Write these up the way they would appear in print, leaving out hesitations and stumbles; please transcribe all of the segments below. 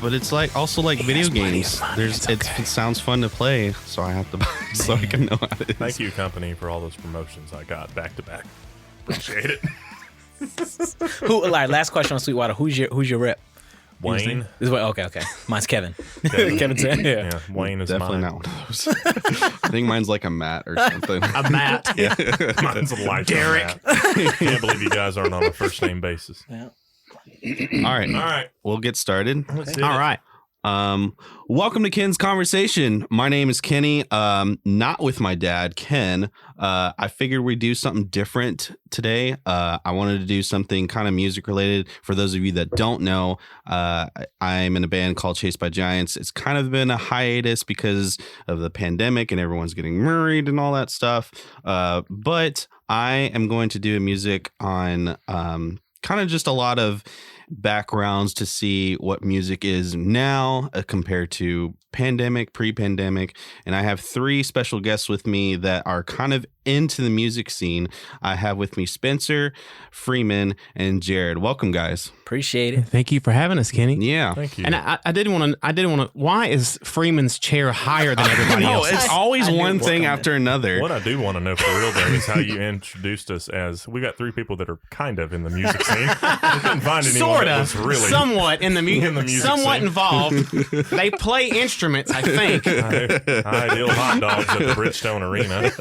but it's like also like video games. It sounds fun to play, so I have to buy it so I can know how it is. Thank you, company, for all those promotions I got back to back. Appreciate it. All right, last question on Sweetwater. Who's your rep? Wayne. Okay. Mine's Kevin. Kevin said, Yeah, Wayne is Definitely mine. not one of those. I think mine's like a Matt or something. A Matt. Yeah. Mine's a lifetime Derek. Matt. Can't believe you guys aren't on a first name basis. Yeah. All right. All right. We'll get started. Let's do All it. right. Welcome to Ken's Conversation. My name is Kenny. Not with my dad, Ken. I figured we'd do something different today. I wanted to do something kind of music related. For those of you that don't know, I'm in a band called Chased by Giants. It's kind of been a hiatus because of the pandemic and everyone's getting married and all that stuff. But I am going to do music on kind of just a lot of backgrounds to see what music is now compared to pandemic, pre-pandemic. And I have three special guests with me that are kind of into the music scene. I have with me Spencer, Freeman, and Jared. Welcome, guys. Appreciate it. Thank you for having us, Kenny. Yeah. Thank you. And I didn't want to. Why is Freeman's chair higher than everybody No, else's? it's always I knew one it thing was after another. What I do want to know for real, though, is how you introduced us as we got three people that are kind of in the music scene. I couldn't find anyone Sort that of, was really somewhat in the music somewhat scene. involved. They play instruments, I think, I deal hot dogs at the Bridgestone Arena.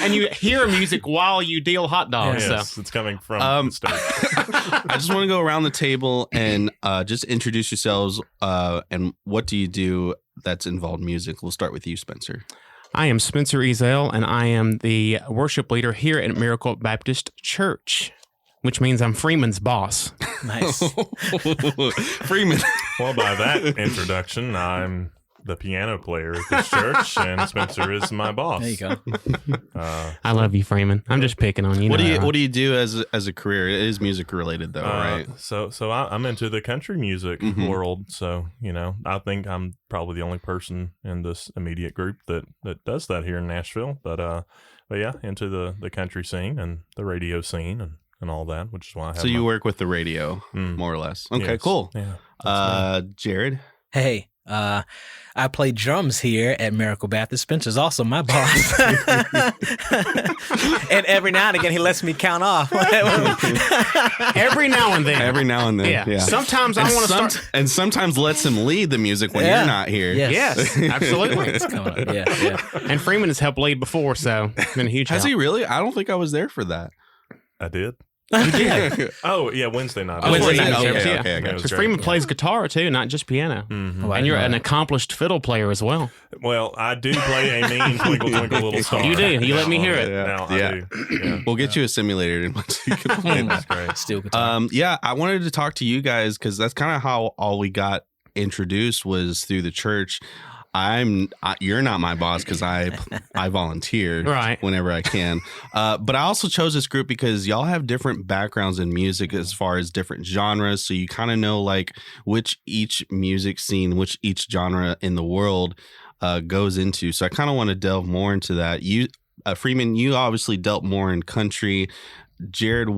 and you hear music while you deal hot dogs. Yes, So. it's coming from the stage. I just want to go around the table and just introduce yourselves and what do you do that's involved music. We'll start with you, Spencer. I am Spencer Ezel, and I am the worship leader here at Miracle Baptist Church, which means I'm Freeman's boss. Nice. Freeman. Well, by that introduction, I'm the piano player at this church, and Spencer is my boss. There you go. I love you, Freeman. I'm just picking on you. What know that, do you do as a career? It is music related though, right? So I'm into the country music Mhm. world. So, I think I'm probably the only person in this immediate group that does that here in Nashville. But yeah, into the country scene and the radio scene and all that, which is why I have So you work with the radio, more or less. Okay, Yes. cool. Yeah. Jared. Hey, I play drums here at Miracle Baptist. Spencer's also my boss. And every now and again, he lets me count off. Every now and then. Every now and then. Yeah. Yeah. Sometimes I And want to start. and sometimes lets him lead the music when Yeah. you're not here. Yes. Yes, absolutely. It's coming up. Yeah. And Freeman has helped lead before, so it's been a huge Has help. he really? I don't think I was there for that. I did. You did. Oh, yeah, Wednesday night. Oh, Wednesday night. Okay, Yeah. okay, I got It you. was Because great. Freeman plays guitar too, not just piano. Mhm. Oh, I And you're know an that. accomplished fiddle player as well. Well, I do play a mean Twinkle Twinkle Little Star. You do. You let me hear it. Now Yeah. I do. Yeah. We'll get you a simulator once you can play that. That's great. Steel guitar. Yeah, I wanted to talk to you guys because that's kind of how all we got introduced was through the church. You're not my boss because I volunteer Right. whenever I can. But I also chose this group because y'all have different backgrounds in music as far as different genres. So you kind of know like which each music scene, which each genre in the world goes into. So I kind of want to delve more into that. You, Freeman, you obviously dealt more in country. Jared,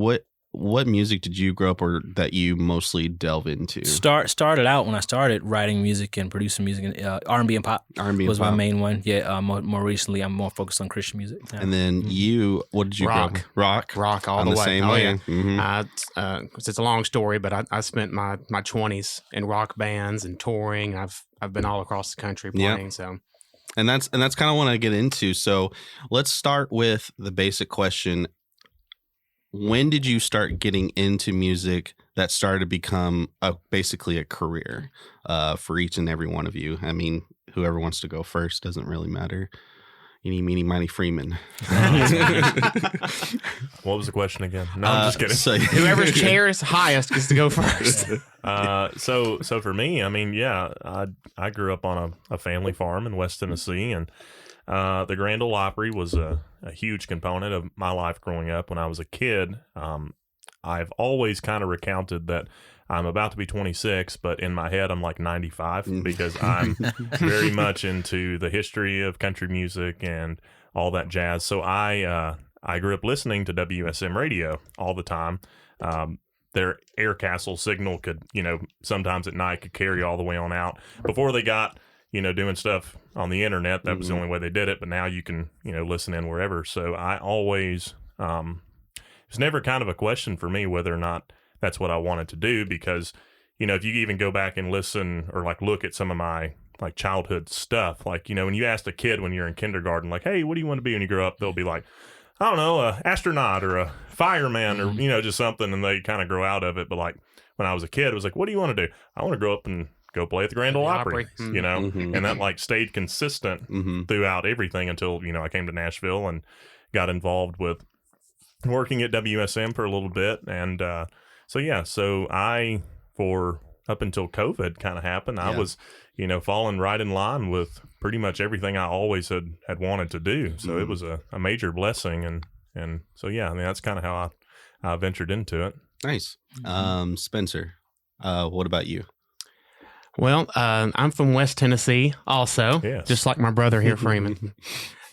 what music did you grow up or that you mostly delve into? Started out when I started writing music and producing music, and R&B and pop R&B was and my pop. main one. Yeah, more recently, I'm more focused on Christian music. Yeah. And then you, what did you Rock. grow up? Rock. Rock all On the the way. same Oh, way. yeah. Mhm. 'Cause it's a long story, but I spent my 20s in rock bands and touring. I've been all across the country Yeah. playing. So And that's kind of what I get into. So let's start with the basic question. When did you start getting into music that started to become basically a career for each and every one of you? I mean, whoever wants to go first doesn't really matter. Eeny, meeny, miny, Freeman. What was the question again? No, I'm just kidding. So, whoever's chair is highest gets to go first. So for me, I mean, yeah, I grew up on a family farm in West Tennessee, and the Grand Ole Opry was a huge component of my life growing up. When I was a kid, I've always kind of recounted that I'm about to be 26, but in my head, I'm like 95 because I'm very much into the history of country music and all that jazz. So I grew up listening to WSM radio all the time. their air castle signal could, sometimes at night could carry all the way on out. Before they got, doing stuff on the internet, that was the only way they did it. But now you can, listen in wherever. So I always, it's never kind of a question for me whether or not that's what I wanted to do, because, if you even go back and listen or like look at some of my like childhood stuff, like, when you asked a kid when you're in kindergarten, like, hey, what do you want to be when you grow up? They'll be like, I don't know, a astronaut or a fireman or, just something, and they kind of grow out of it. But like when I was a kid, it was like, what do you want to do? I want to grow up and go play at the Grand Ole Opry, and that like stayed consistent throughout everything until, I came to Nashville and got involved with working at WSM for a little bit. And so I, for up until COVID kind of happened, I was, falling right in line with pretty much everything I always had wanted to do. So it was a major blessing. And so, yeah, I mean, that's kind of how I ventured into it. Nice. Spencer, what about you? Well, I'm from West Tennessee also, just like my brother here, Freeman.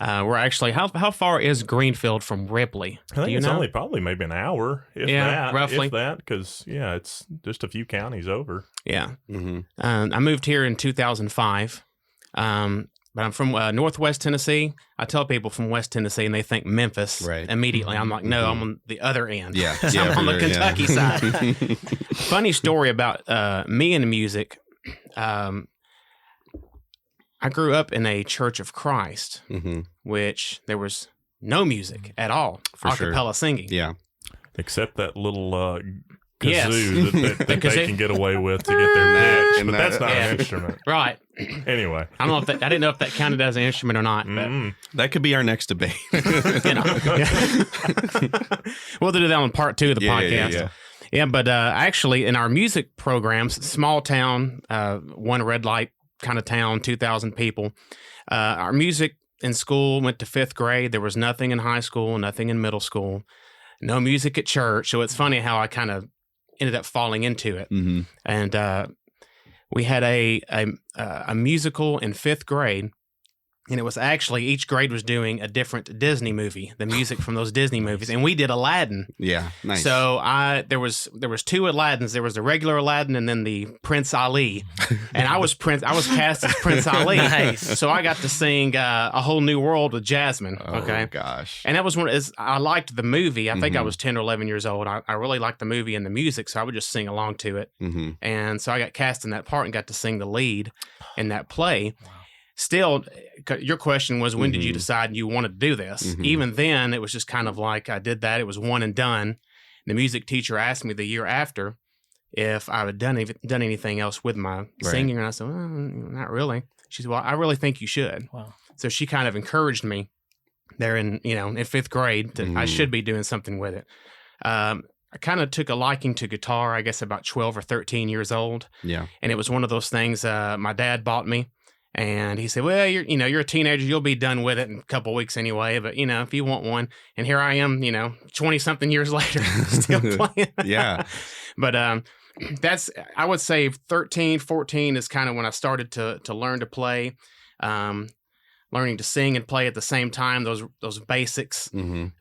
We're actually, how far is Greenfield from Ripley? I think it's only probably maybe an hour, roughly. if that, because, it's just a few counties over. Yeah. I moved here in 2005, but I'm from Northwest Tennessee. I tell people from West Tennessee, and they think Memphis immediately. I'm like, no, I'm on the other end. Yeah, I'm on the Kentucky side. Funny story about me and music. I grew up in a Church of Christ, which there was no music at all, a cappella singing. Yeah. Except that little kazoo that they can get away with to get their pitch, but that's not an instrument. Right. Anyway. I don't know if I didn't know if that counted as an instrument or not. But, that could be our next debate. We'll do that on part 2 of the podcast. Yeah, but actually in our music programs, small town, one red light kind of town, 2,000 people. Our music in school went to 5th grade. There was nothing in high school, nothing in middle school, no music at church. So it's funny how I kind of ended up falling into it. And we had a musical in 5th grade. And it was actually, each grade was doing a different Disney movie, the music from those Disney movies. And we did Aladdin. Yeah, nice. So there was 2 Aladdins. There was the regular Aladdin and then the Prince Ali. And I was cast as Prince Ali. Nice. So I got to sing A Whole New World with Jasmine. Okay. Oh, gosh. And that was I liked the movie. I think I was 10 or 11 years old. I really liked the movie and the music, so I would just sing along to it. And so I got cast in that part and got to sing the lead in that play. Wow. Still, your question was, when did you decide you wanted to do this? Even then, it was just kind of like I did that. It was one and done. The music teacher asked me the year after if I had done anything else with my singing. And I said, well, not really. She said, well, I really think you should. Wow. So she kind of encouraged me there in 5th grade that I should be doing something with it. I kind of took a liking to guitar, I guess, about 12 or 13 years old. Yeah. And it was one of those things my dad bought me. And he said, well, you're a teenager. You'll be done with it in a couple of weeks anyway. But, if you want one. And here I am, 20-something years later, still playing. Yeah. But I would say 13, 14 is kind of when I started to learn to play, learning to sing and play at the same time, those basics. And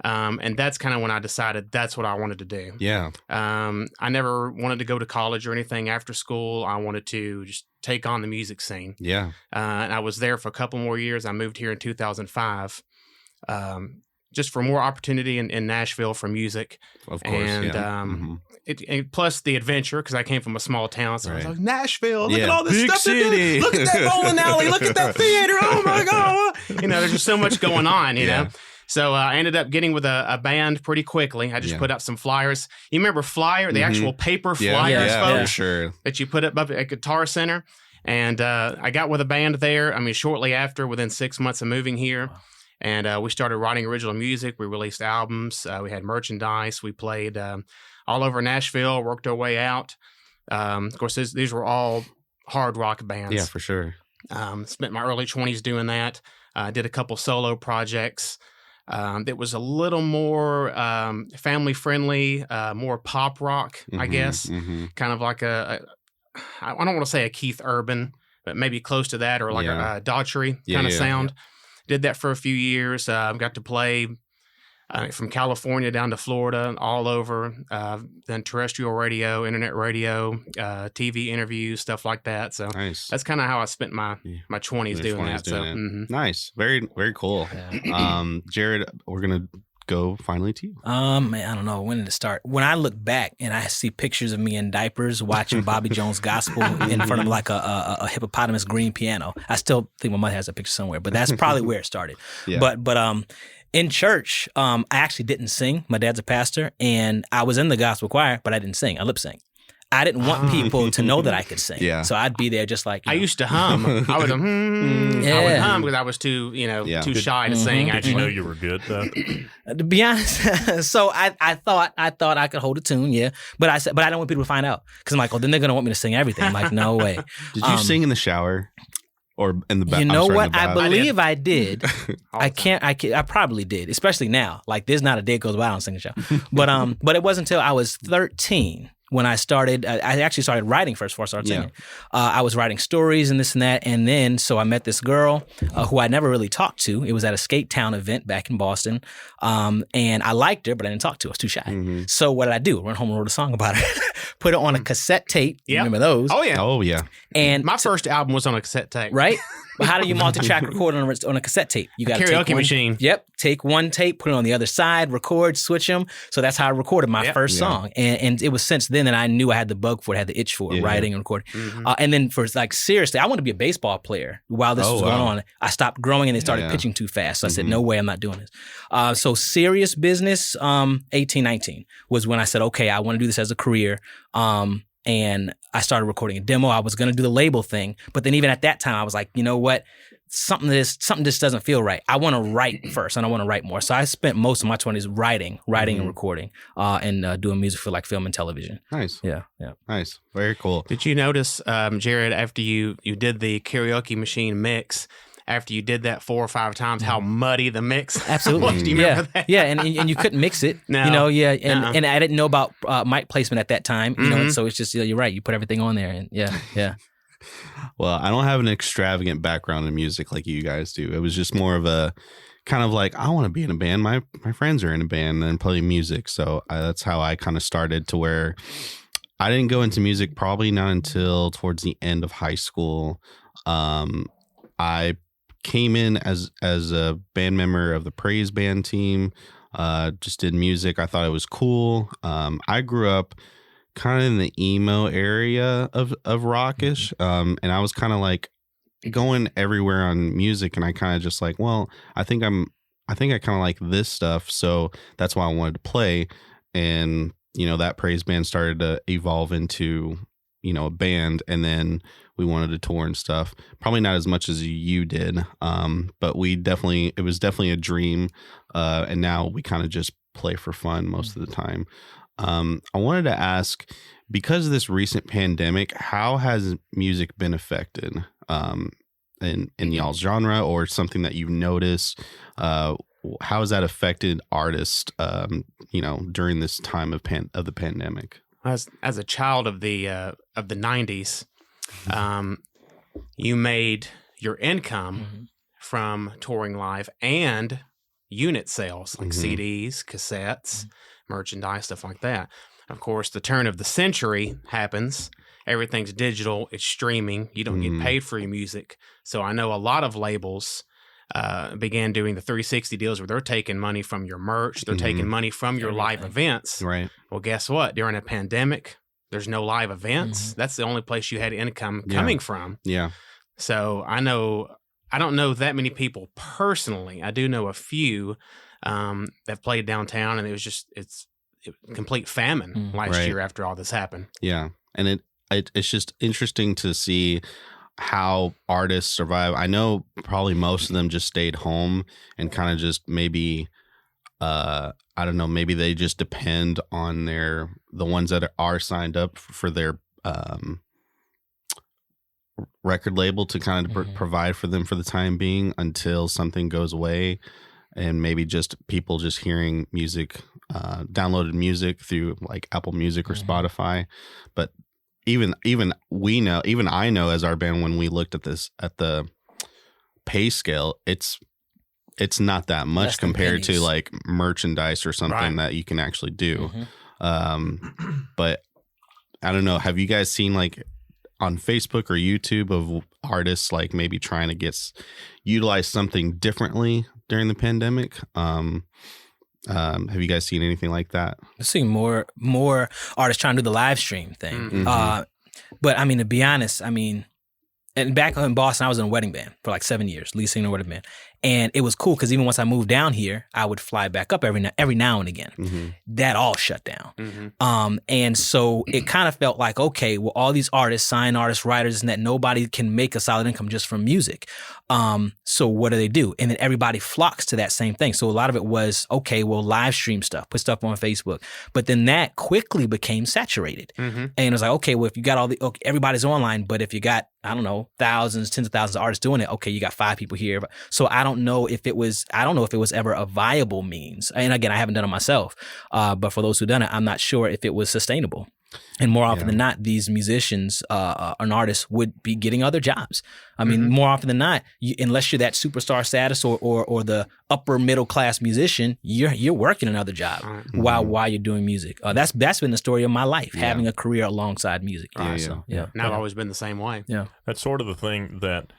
that's kind of when I decided that's what I wanted to do. Yeah. I never wanted to go to college or anything after school. I wanted to just take on the music scene. Yeah. And I was there for a couple more years. I moved here in 2005, just for more opportunity in Nashville for music. Of course. And plus the adventure, because I came from a small town. So I was like, Nashville, look at all this big stuff city. Look at that bowling alley. Look at that theater. Oh my God. There's just so much going on, you know. So I ended up getting with a band pretty quickly. I just put up some flyers. You remember the actual paper flyers, folks? Sure. That you put up at Guitar Center. And I got with a band there, shortly after, within 6 months of moving here. Wow. And we started writing original music. We released albums. We had merchandise. We played all over Nashville, worked our way out. Of course, these were all hard rock bands. Yeah, for sure. Spent my early 20s doing that. Did a couple solo projects. That was a little more family friendly, more pop rock, I guess. Kind of like I don't want to say a Keith Urban, but maybe close to that, or like a Daughtry kind of sound. Yeah. Did that for a few years. Got to play from California down to Florida, all over. Then terrestrial radio, internet radio, TV interviews, stuff like that. So Nice. that's kind of how I spent my 20s doing that. Nice. Very, very cool. Jared, we're going to go finally to you. Man, I don't know when did it start. When I look back and I see pictures of me in diapers watching Bobby Jones gospel in front of like a hippopotamus green piano, I still think my mother has a picture somewhere. But that's probably where it started. Yeah. But in church, I actually didn't sing. My dad's a pastor, and I was in the gospel choir, but I didn't sing. I lip sang. I didn't want people to know that I could sing. Yeah. So I'd be there just like, I used to hum. I would hum because I was too shy to sing. Did you know you were good though? To be honest, so I thought I could hold a tune, yeah. But I don't want people to find out because I'm like, oh, then they're gonna want me to sing everything. I'm like, no way. Did you sing in the shower or in the bath? You know what? I believe I did. I probably did, especially now. Like, there's not a day goes by I don't sing a show. But it wasn't until I was 13 when I started. I actually started writing first before I started singing. I was writing stories and this and that, and then so I met this girl who I never really talked to. It was at a Skate Town event back in Boston, and I liked her, but I didn't talk to her. I was too shy. Mm-hmm. So what did I do? I went home and wrote a song about her. Put it on a cassette tape. Yep. Remember those? Oh yeah. Oh yeah. And My first album was on a cassette tape. right? But how do you multi-track record on a cassette tape? You got Karaoke machine. Yep. Take one tape, put it on the other side, record, switch them. So that's how I recorded my first song. And it was since then that I knew I had the bug for it, had the itch for it, writing and recording. Mm-hmm. And then for like, seriously, I wanted to be a baseball player while this was going on. I stopped growing and they started pitching too fast. So I said, no way, I'm not doing this. So serious business, 18, 19 was when I said, okay, I want to do this as a career. And I started recording a demo. I was going to do the label thing. But then even at that time, I was like, you know what? Something just doesn't feel right. I want to write first, and I want to write more. So I spent most of my 20s writing and recording, and doing music for like film and television. Nice. Yeah. Nice. Very cool. Did you notice, Jared, after you did the karaoke machine mix, after you did that 4 or 5 times, how muddy the mix Absolutely. was? Do you remember that? Yeah, and you couldn't mix it. No. You know, and I didn't know about mic placement at that time. You know, so it's just you're right. You put everything on there, and yeah. Well, I don't have an extravagant background in music like you guys do. It was just more of a kind of like, I want to be in a band. My friends are in a band and play music. So that's how I kind of started, to where I didn't go into music probably not until towards the end of high school. I came in as a band member of the Praise Band team, just did music. I thought it was cool. I grew up kind of in the emo area of rockish, and I was kind of like going everywhere on music, and I kind of just like, well, I think I kind of like this stuff, so that's why I wanted to play. And that Praise Band started to evolve into a band, and then we wanted to tour and stuff. Probably not as much as you did, but it was definitely a dream, and now we kind of just play for fun most of the time. I wanted to ask, because of this recent pandemic, how has music been affected in y'all's genre, or something that you've noticed? How has that affected artists, during this time of the pandemic? As a child of the 90s, you made your income from touring live and unit sales, like CDs, cassettes, merchandise, stuff like that. Of course, the turn of the century happens. Everything's digital. It's streaming. You don't get paid for your music. So I know a lot of labels began doing the 360 deals where they're taking money from your merch. They're taking money from your live events. Right. Well, guess what? During a pandemic, there's no live events. That's the only place you had income coming from. Yeah. So I don't know that many people personally. I do know a few that played downtown, and it's complete famine last year after all this happened. Yeah. And it's just interesting to see how artists survive. I know probably most of them just stayed home and kind of just maybe, I don't know, maybe they just depend on the ones that are signed up for their record label to kind of provide for them for the time being until something goes away. And maybe just people just hearing music, downloaded music through like Apple Music or Spotify. But even I know as our band, when we looked at the pay scale, it's it's not that much Less than compared to pennies. like merchandise or something Right. that you can actually do. Mhm. But I don't know. Have you guys seen like on Facebook or YouTube of artists like maybe trying to utilize something differently during the pandemic? Have you guys seen anything like that? I've seen more artists trying to do the live stream thing. Mhm. But I mean, to be honest, I mean, and back in Boston, I was in a wedding band for like 7 years, lead singer in a wedding band. And it was cool because even once I moved down here, I would fly back up every now and again. Mm-hmm. That all shut down. Mm-hmm. And so it kind of felt like, okay, well, all these artists, sign artists, writers, and that nobody can make a solid income just from music. So what do? And then everybody flocks to that same thing. So a lot of it was, okay, well, live stream stuff, put stuff on Facebook. But then that quickly became saturated. Mm-hmm. And it was like, okay, well, if you got everybody's online, but if you got, I don't know, thousands, tens of thousands of artists doing it, okay, you got 5 people here. So I don't know if it was ever a viable means. And again, I haven't done it myself. But for those who done it, I'm not sure if it was sustainable. And more often than not, these musicians and artists would be getting other jobs. I mean, more often than not, unless you're that superstar status or the upper middle class musician, you're working another job while you're doing music. That's been the story of my life, having a career alongside music. And I've always been the same way. Yeah, That's sort of the thing that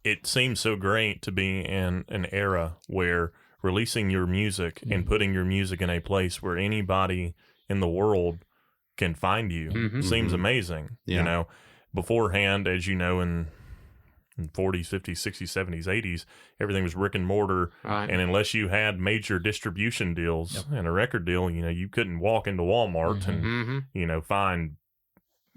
it seems so great to be in an era where releasing your music and putting your music in a place where anybody in the world can find you seems amazing. Yeah. You know, beforehand, as you know, in 40s, 50s, 60s, 70s, 80s, everything was brick and mortar. Right. And unless you had major distribution deals and a record deal, you know, you couldn't walk into Walmart and, you know, find,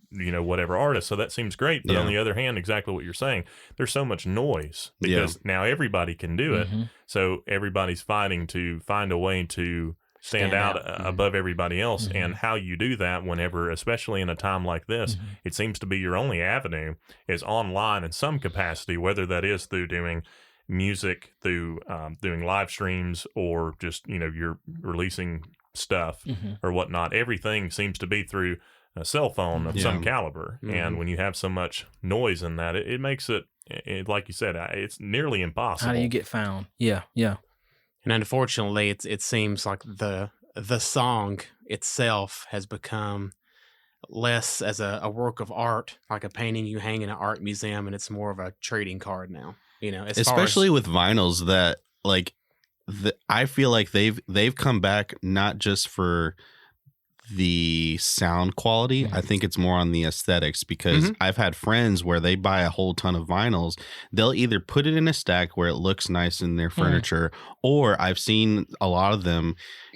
you know, whatever artist. So that seems great. But on the other hand, exactly what you're saying, there's so much noise because now everybody can do it. So everybody's fighting to find a way to stand out above everybody else. And how you do that whenever, especially in a time like this, it seems to be your only avenue is online in some capacity, whether that is through doing music, through doing live streams, or just, you know, you're releasing stuff or whatnot. Everything seems to be through a cell phone of some caliber. And when you have so much noise in that, it makes it, like you said, it's nearly impossible. How do you get found? Yeah. And unfortunately, it seems like the song itself has become less as a work of art, like a painting you hang in an art museum, and it's more of a trading card now. You know, especially with vinyls that like I feel like they've come back not just for the sound quality. I think it's more on the aesthetics because I've had friends where they buy a whole ton of vinyls. They'll either put it in a stack where it looks nice in their furniture, or I've seen a lot of them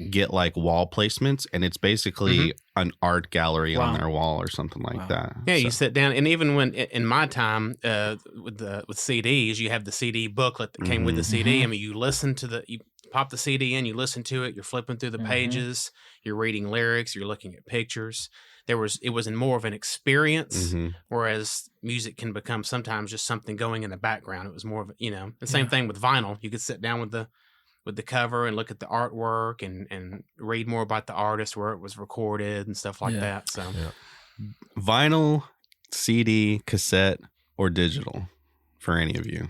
get like wall placements, and it's basically an art gallery on their wall or something like that. Yeah, you sit down, and even when in my time with CDs, you have the CD booklet that came with the CD. I mean, you pop the CD in, you listen to it, you're flipping through the pages, you're reading lyrics, you're looking at pictures. It was more of an experience, whereas music can become sometimes just something going in the background. It was more of, you know, the same thing with vinyl. You could sit down with the cover and look at the artwork and read more about the artist, where it was recorded and stuff like that. So vinyl, CD, cassette, or digital for any of you?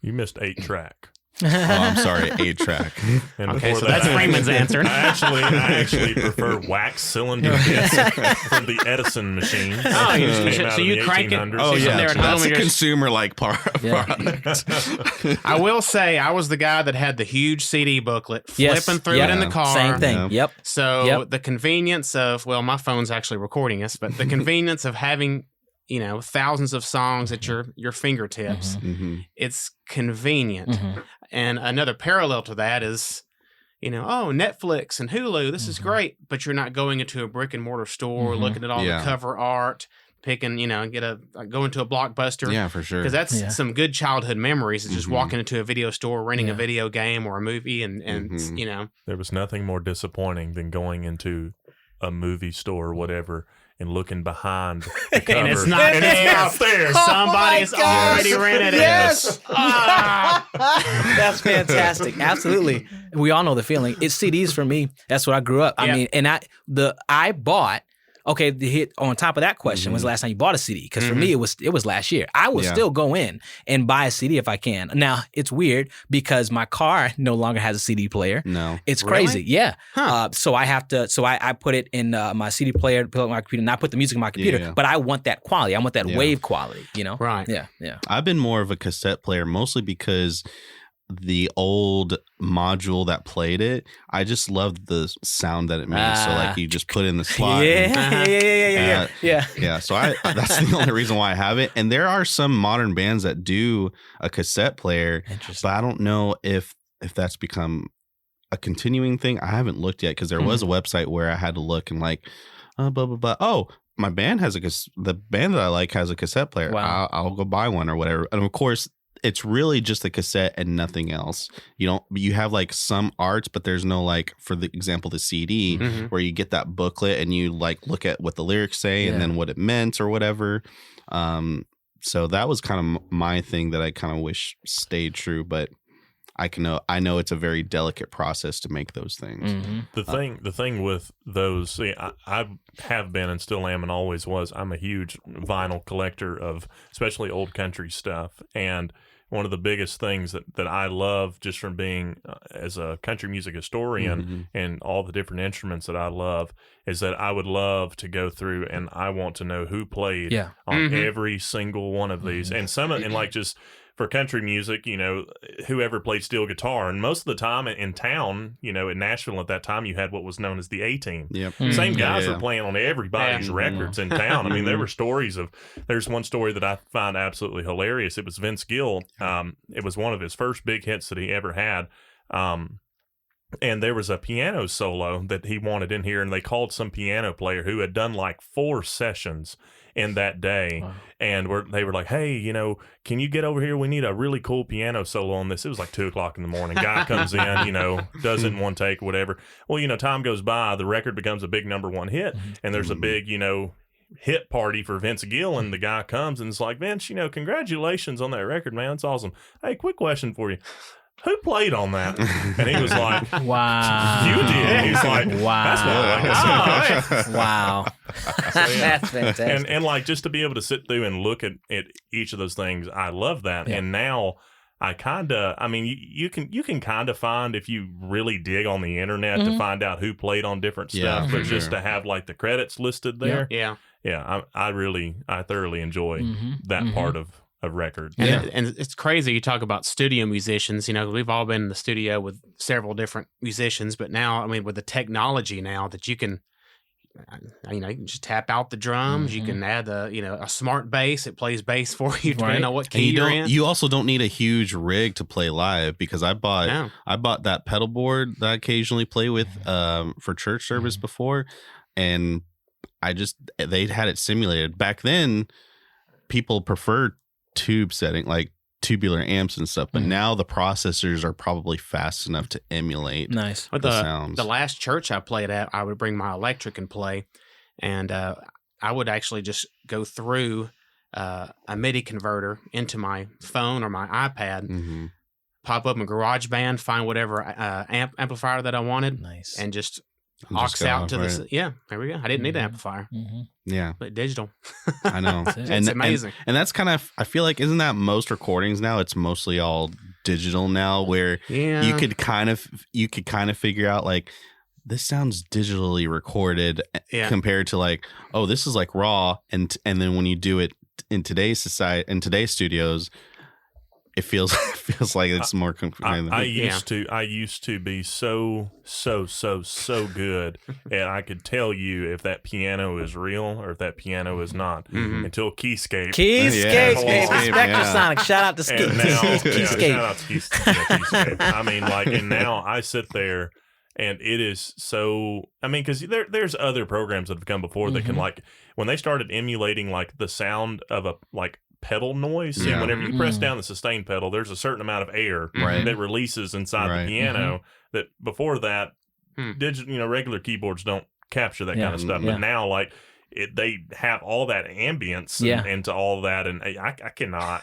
You missed 8-track. Oh, I'm sorry, 8-track. And Okay, before so that, that's Freeman's answer. I actually prefer wax cylinder disc from the Edison machine. Oh, So you crank it. Oh Sitting yeah, there at home that's and a you're- consumer like product. I will say I was the guy that had the huge CD booklet, flipping through it in the car. Same thing. Yeah. Yep. So the convenience of, well, my phone's actually recording us, but the convenience of having, you know, thousands of songs at your fingertips, it's convenient. And another parallel to that is, you know, oh, Netflix and Hulu, this is great, but you're not going into a brick and mortar store, looking at all the cover art, picking, you know, go into a Blockbuster. Yeah, for sure. Because that's some good childhood memories, is just walking into a video store, renting a video game or a movie, and you know. There was nothing more disappointing than going into a movie store or whatever and looking behind the cover. And it's not there. Somebody's already rented it. Yes. That's fantastic. Absolutely. We all know the feeling. It's CDs for me. That's what I grew up. I mean, and I bought okay, the hit on top of that question, when's the last time you bought a CD? Because for me, it was last year. I will still go in and buy a CD if I can. Now, it's weird because my car no longer has a CD player. No. It's crazy. Really? Yeah. Huh. So I have to, I put it in my CD player, put it on my computer, and I put the music in my computer, but I want that quality. I want that wave quality, you know? Right. Yeah. Yeah. I've been more of a cassette player, mostly because the old module that played it, I just loved the sound that it made. So like you just put in the slot. Yeah. So that's the only reason why I have it. And there are some modern bands that do a cassette player, but I don't know if that's become a continuing thing. I haven't looked yet because there was a website where I had to look and like, blah, blah, blah. Oh, my band has the band that I like has a cassette player. Wow. I'll go buy one or whatever. And of course, it's really just a cassette and nothing else. You have like some art, but there's no like, for the example, the CD where you get that booklet and you like look at what the lyrics say and then what it meant or whatever. So that was kind of my thing that I kind of wish stayed true, but I know it's a very delicate process to make those things. The thing with those, see, I have been and still am and always was. I'm a huge vinyl collector of especially old country stuff, and one of the biggest things that I love just from being as a country music historian and all the different instruments that I love is that I would love to go through and I want to know who played on every single one of these, and like just. For country music, whoever played steel guitar. And most of the time in town, in Nashville at that time, you had what was known as the A-Team. Yep. Same guys were playing on everybody's records in town. I mean, there were stories there's one story that I find absolutely hilarious. It was Vince Gill. It was one of his first big hits that he ever had. And there was a piano solo that he wanted in here, and they called some piano player who had done like 4 sessions in that day. Wow. And they were like, hey, can you get over here? We need a really cool piano solo on this. It was like 2:00 in the morning. Guy comes in, does it in one take, whatever. Well, time goes by, the record becomes a big #1 hit, and there's a big, hit party for Vince Gill, and the guy comes and it's like, Vince, congratulations on that record, man. It's awesome. Hey, quick question for you. Who played on that? And he was like, wow. You did. He's like, wow. That's what wow. So, yeah. That's fantastic. And like just to be able to sit through and look at each of those things, I love that. Yeah. And now you can kind of find if you really dig on the internet to find out who played on different stuff, but just to have like the credits listed there. Yeah. I thoroughly enjoy that part of record. And it's crazy. You talk about studio musicians, we've all been in the studio with several different musicians, but now, with the technology now that you can, you can just tap out the drums, you can add a smart bass, it plays bass for you depending on what key you're in. You also don't need a huge rig to play live, because I bought that pedal board that I occasionally play with for church service before, and they had it simulated. Back then, people preferred tube setting, like tubular amps and stuff, but now the processors are probably fast enough to emulate the sounds. The last church I played at, I would bring my electric and play, and I would actually just go through a MIDI converter into my phone or my iPad, pop up my GarageBand, find whatever amplifier that I wanted, and just aux out to the there we go. I didn't need an amplifier. Yeah, but digital. I know. It's amazing. And that's kind of, I feel like, isn't that most recordings now? It's mostly all digital now, where you could kind of figure out like, this sounds digitally recorded compared to like, oh, this is like raw, and then when you do it in today's society, in today's studios, it feels like it's more. I used to be so good, and I could tell you if that piano is real or if that piano is not until Keyscape. Spectrasonic. Shout out to Keyscape. Shout out to Keyscape. And now I sit there. And it is so, because there's other programs that have come before that can, like, when they started emulating, like, the sound of a, like, pedal noise. See, whenever you press down the sustain pedal, there's a certain amount of air that releases inside the piano that before that, digital, regular keyboards don't capture that kind of stuff. But now, like, they have all that ambience into all that, and I cannot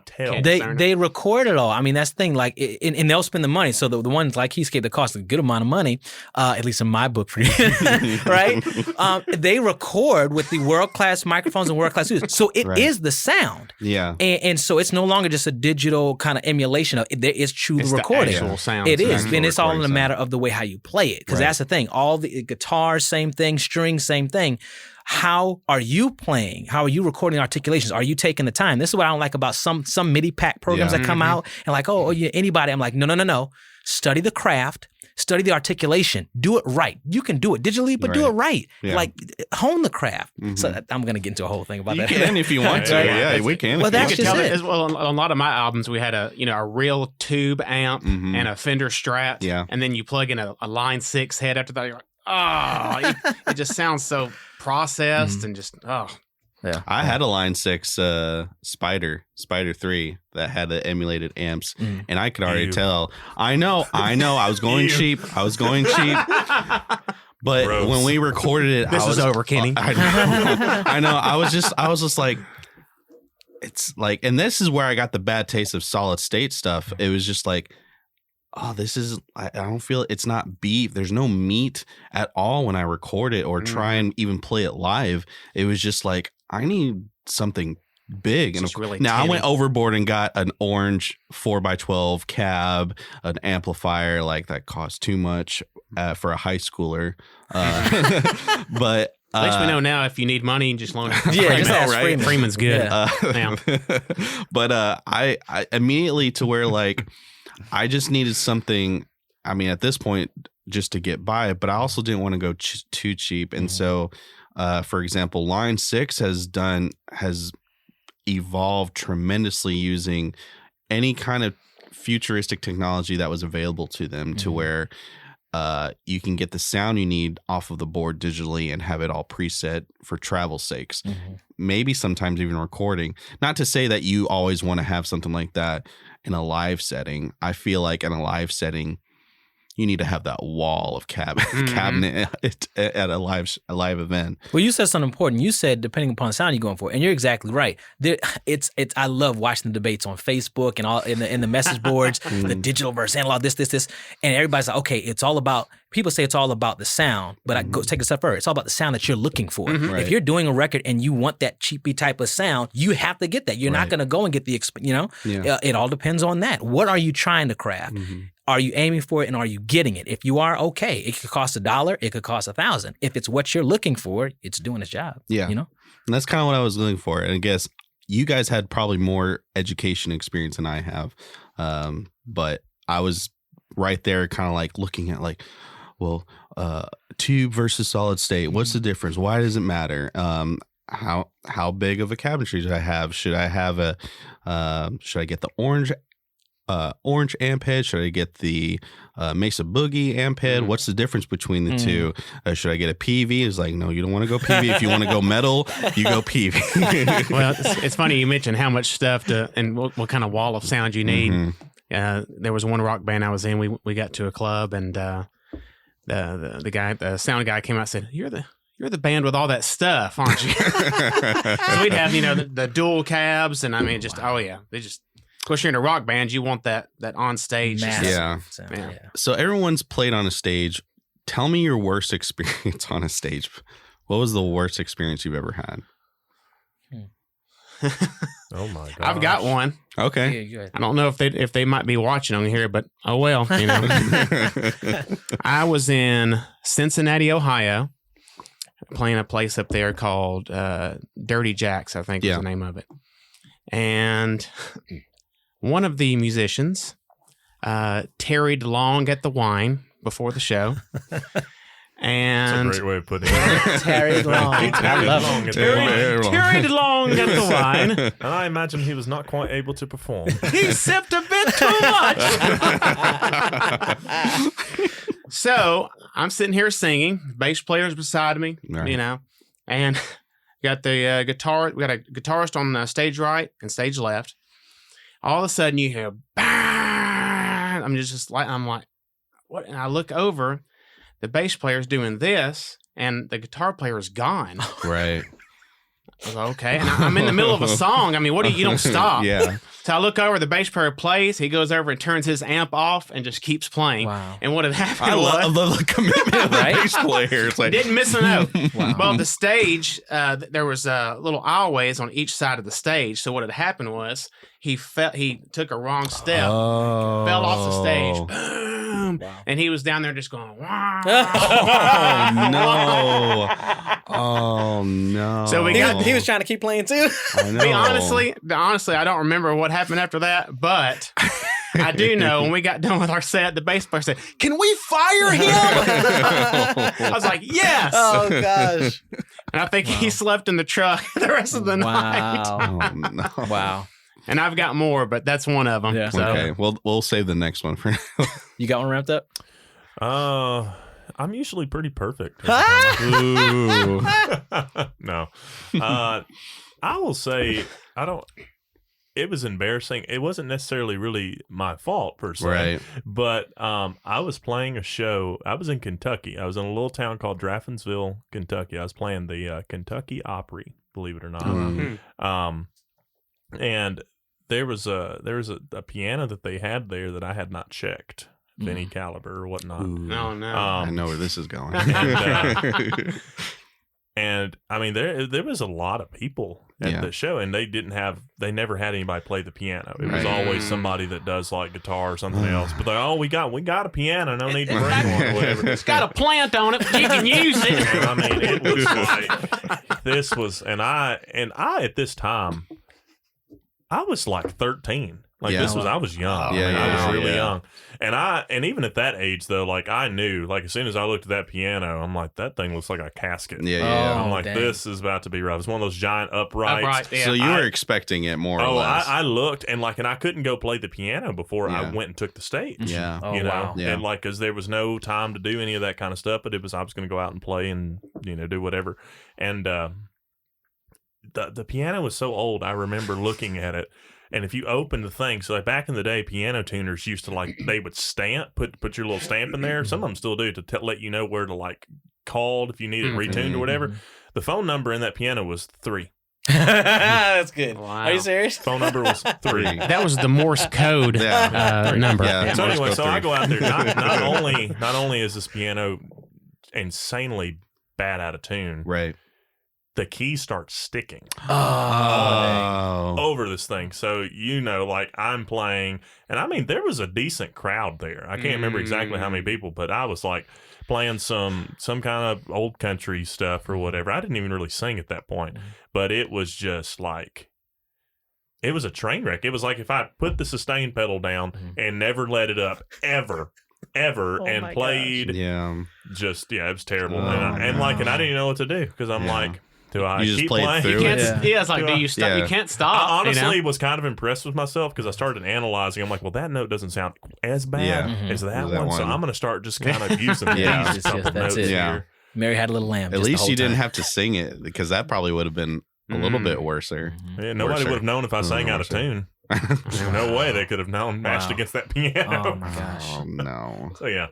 tell. They record it all. I mean, that's the thing. Like, and they'll spend the money. So the ones like Keyscape that cost a good amount of money, at least in my book for you, right? They record with the world-class microphones and world-class studios. So it is the sound. Yeah. And so it's no longer just a digital kind of emulation of it. There is true recording. The actual sound. It is. And it's all in a matter of the way how you play it. Because that's the thing. All the guitars, same thing. Strings, same thing. How are you playing? How are you recording articulations? Are you taking the time? This is what I don't like about some MIDI pack programs that come out and like, anybody. I'm like, no. Study the craft. Study the articulation. Do it right. You can do it digitally, but do it right. Yeah. Like, hone the craft. So I'm going to get into a whole thing about that. You can if you want to. Yeah, we can. Well, that's just it. As well, on a lot of my albums, we had a real tube amp and a Fender Strat. Yeah. And then you plug in a Line 6 head after that. You're like, it just sounds so processed and just, Yeah, I had a Line 6 Spider 3 that had the emulated amps, and I could already tell. I know. I was going cheap. But Gross. when we recorded it, this is over, Kenny. I know. I was just like, it's like, and this is where I got the bad taste of solid state stuff. It was just like, this is, I don't feel, it's not beef. There's no meat at all when I record it or try and even play it live. It was just like, I need something big. And really now I went overboard and got an orange 4x12 cab, an amplifier like that cost too much for a high schooler. But at least we know now if you need money, just loan it. Just ask right? Freeman's good. Yeah. But I immediately to where like I just needed something. I mean, at this point, just to get by, but I also didn't want to go too cheap. And so, for example, Line 6 has evolved tremendously using any kind of futuristic technology that was available to them to where you can get the sound you need off of the board digitally and have it all preset for travel sakes. Maybe sometimes even recording. Not to say that you always want to have something like that in a live setting. I feel like in a live setting, you need to have that wall of cabinet at a live event. Well, you said something important. You said depending upon the sound you're going for, and you're exactly right. It's. I love watching the debates on Facebook and all in the message boards, the digital versus analog, this, and everybody's like, okay, it's all about. People say it's all about the sound, but I go take a step further. It's all about the sound that you're looking for. Right. If you're doing a record and you want that cheapy type of sound, you have to get that. You're not going to go and get the, it all depends on that. What are you trying to craft? Are you aiming for it and are you getting it? If you are, okay, it could cost $1, it could cost $1,000. If it's what you're looking for, it's doing its job. Yeah. And that's kind of what I was looking for. And I guess you guys had probably more education experience than I have. But I was right there kind of like looking at like, well, tube versus solid state. What's the difference? Why does it matter? How big of a cabinetry should I have? Should I have should I get the orange amp head? Should I get the Mesa Boogie amp head? What's the difference between the two? Should I get a PV? It's like, no, you don't want to go PV. If you want to go metal, you go PV. Well, it's funny you mentioned how much stuff and what kind of wall of sound you need. There was one rock band I was in. We got to a club and the sound guy came out and said, You're the band with all that stuff, aren't you? So we'd have, the dual cabs and I mean they just. Of course, you're in a rock band. You want that on stage. Yeah. So everyone's played on a stage. Tell me your worst experience on a stage. What was the worst experience you've ever had? Oh my god! I've got one. Okay. I don't know if they might be watching on here, but oh well. I was in Cincinnati, Ohio, playing a place up there called Dirty Jacks, I think was the name of it, and. One of the musicians tarried long at the wine before the show. And that's a great way of putting it. Tarried long. Tarried long at the wine. And I imagine he was not quite able to perform. He sipped a bit too much. So I'm sitting here singing. Bass player's beside me, and got the guitar. We got a guitarist on stage right and stage left. All of a sudden you hear bang. I'm like, what? And I look over, the bass player's doing this, and the guitar player is gone. Right. I was like, okay. And I'm in the middle of a song. I mean, what do you don't stop. Yeah. So I look over, the bass player plays, he goes over and turns his amp off and just keeps playing. Wow. And what had happened I was, love the commitment of the Right? bass player. It's like, didn't miss a note. Wow. Well, the stage, there was little aisleways on each side of the stage. So what had happened was he took a wrong step, fell off the stage, boom, Wow. and he was down there just going, wow. Oh, no. Oh, no. So we got- He was trying to keep playing too. I know. honestly, I don't remember what happened after that, but I do know when we got done with our set, the bass player said, "Can we fire him?" I was like, "Yes." Oh gosh. And I think he slept in the truck the rest of the night. Wow. Oh, no. Wow. And I've got more, but that's one of them. Yeah. So. Okay, we'll save the next one for now. You got one wrapped up? I'm usually pretty perfect. Ooh. No. I will say it was embarrassing. It wasn't necessarily really my fault per se. Right. But I was playing a show. I was in Kentucky. I was in a little town called Draffinsville, Kentucky. I was playing the Kentucky Opry, believe it or not. Mm. And there was a piano that they had there that I had not checked of any caliber or whatnot. Ooh. No, no. I know where this is going. And I mean, there was a lot of people at Yeah. the show, and they never had anybody play the piano. It was Right. always somebody that does like guitar or something else. But they're, we got a piano, no need to bring one or whatever. It's got a plant on it, but you can use it. And I mean, it was like this was, and I at this time, I was like 13. Like Yeah. I was young. Yeah, I was yeah, really yeah. young. And even at that age though, like I knew, like as soon as I looked at that piano, I'm like, that thing looks like a casket. Yeah, Oh, yeah. I'm like, dang. this is about to be rough. It's one of those giant uprights. Upright, yeah. So you were expecting it more or Oh, less. I looked and I couldn't go play the piano before I Yeah. went and took the stage. Yeah. Oh, You know, wow. Yeah. and like, cause there was no time to do any of that kind of stuff, but I was going to go out and play and, do whatever. And, the piano was so old. I remember looking at it. And if you open the thing, so like back in the day, piano tuners used to they would stamp, put your little stamp in there. Some of them still do to let you know where to call if you need it retuned or whatever. The phone number in that piano was 3. That's good. Wow. Are you serious? Phone number was 3. That was the Morse code Yeah. number. Yeah. So Morse anyway, code so I 3. go out there. Not only is this piano insanely bad out of tune, Right. the keys start sticking Oh. over this thing. So I'm playing, and I mean there was a decent crowd there. I can't remember exactly how many people, but I was playing some kind of old country stuff or whatever. I didn't even really sing at that point, but it was just it was a train wreck. It was like if I put the sustain pedal down and never let it up ever. Oh and my played Yeah. it was terrible. Oh, and I didn't even know what to do because I'm Yeah. like, do I You just keep played playing? through You can't, Yeah. yeah, it's like, do you stop? Yeah. You can't stop. I honestly you know? was kind of impressed with myself because I started analyzing. I'm like, well, that note doesn't sound as bad Yeah. as that, As that one, so one. I'm going to start just kind of using Yeah. these Yes, couple that's notes it. Yeah. here. Mary had a little lamb. At least you didn't have to sing it because that probably would have been a little bit worse. Yeah, nobody Worser. would have known if I sang out of Worser. tune. No way they could have known matched Wow. against that piano. Oh my gosh. Oh no. So yeah,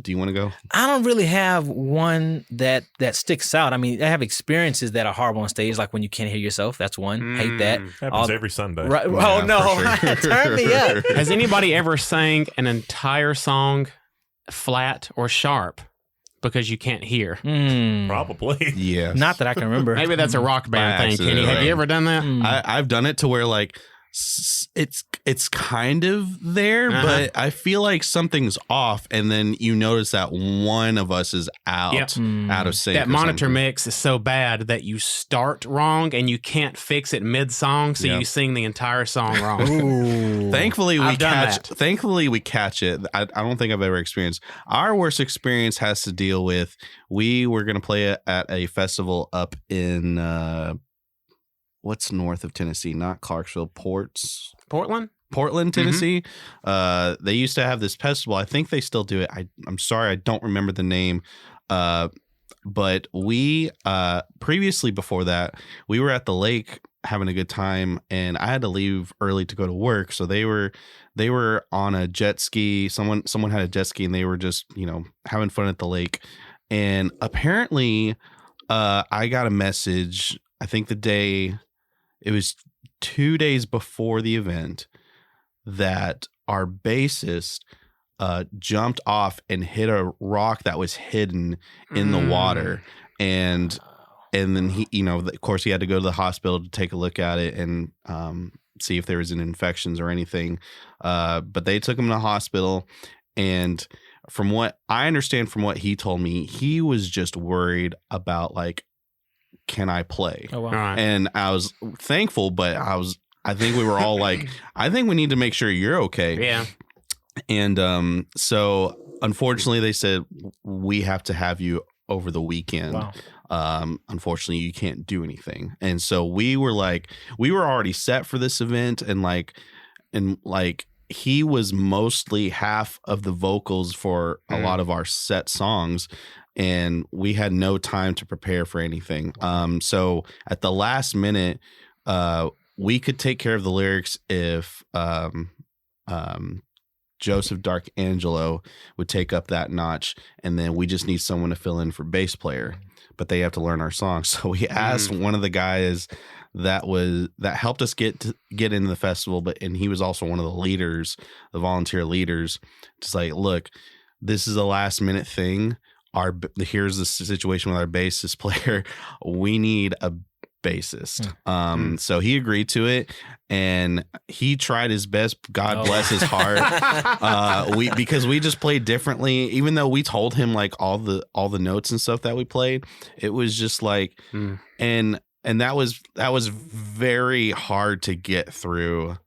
Do you want to go? I don't really have one that sticks out. I mean, I have experiences that are horrible on stage, like when you can't hear yourself. That's one. Hate that. happens All- every Sunday. Right. Yeah, Oh no! for sure. Turn me up. Has anybody ever sang an entire song flat or sharp because you can't hear? Hmm. Probably. Yes. Not that I can remember. Maybe that's a rock band By thing, accident, Kenny. Have right. you ever done that? Hmm. I've done it to where it's kind of there, Uh-huh. but I feel like something's off, and then you notice that one of us is out Yep. Hmm. out of sync. That or monitor something. mix is so bad that you start wrong and you can't fix it mid-song, so Yep. you sing the entire song wrong. Ooh. Thankfully, we I've done catch. that. Thankfully, we catch it. I don't think I've ever experienced. Our worst experience has to deal with. We were going to play it at a festival up in what's north of Tennessee, not Clarksville, Portland? Portland, Tennessee. They used to have this festival. I think they still do it. I'm sorry, I don't remember the name. But we previously before that, we were at the lake having a good time, and I had to leave early to go to work. So they were on a jet ski. Someone had a jet ski, and they were just having fun at the lake. And apparently I got a message, I think it was 2 days before the event, that our bassist jumped off and hit a rock that was hidden in the water. And then he, of course he had to go to the hospital to take a look at it and see if there was an infections or anything. But they took him to the hospital, and from what I understand from what he told me, he was just worried about like, can I play? Oh, wow. Right. And I was thankful, but I think we were all like, I think we need to make sure you're okay. Yeah. And so unfortunately they said, we have to have you over the weekend. Wow. Unfortunately you can't do anything. And so we were already set for this event, and he was mostly half of the vocals for a lot of our set songs, and we had no time to prepare for anything. So at the last minute, we could take care of the lyrics if Joseph Darkangelo would take up that notch, and then we just need someone to fill in for bass player, but they have to learn our songs. So we asked one of the guys that helped us get into the festival, and he was also one of the leaders, the volunteer leaders, just like, look, this is a last minute thing. Here's the situation with our bassist player. We need a bassist. So he agreed to it, and he tried his best. God bless his heart. Because we just played differently, even though we told him like all the notes and stuff that we played. It was just like, and that was very hard to get through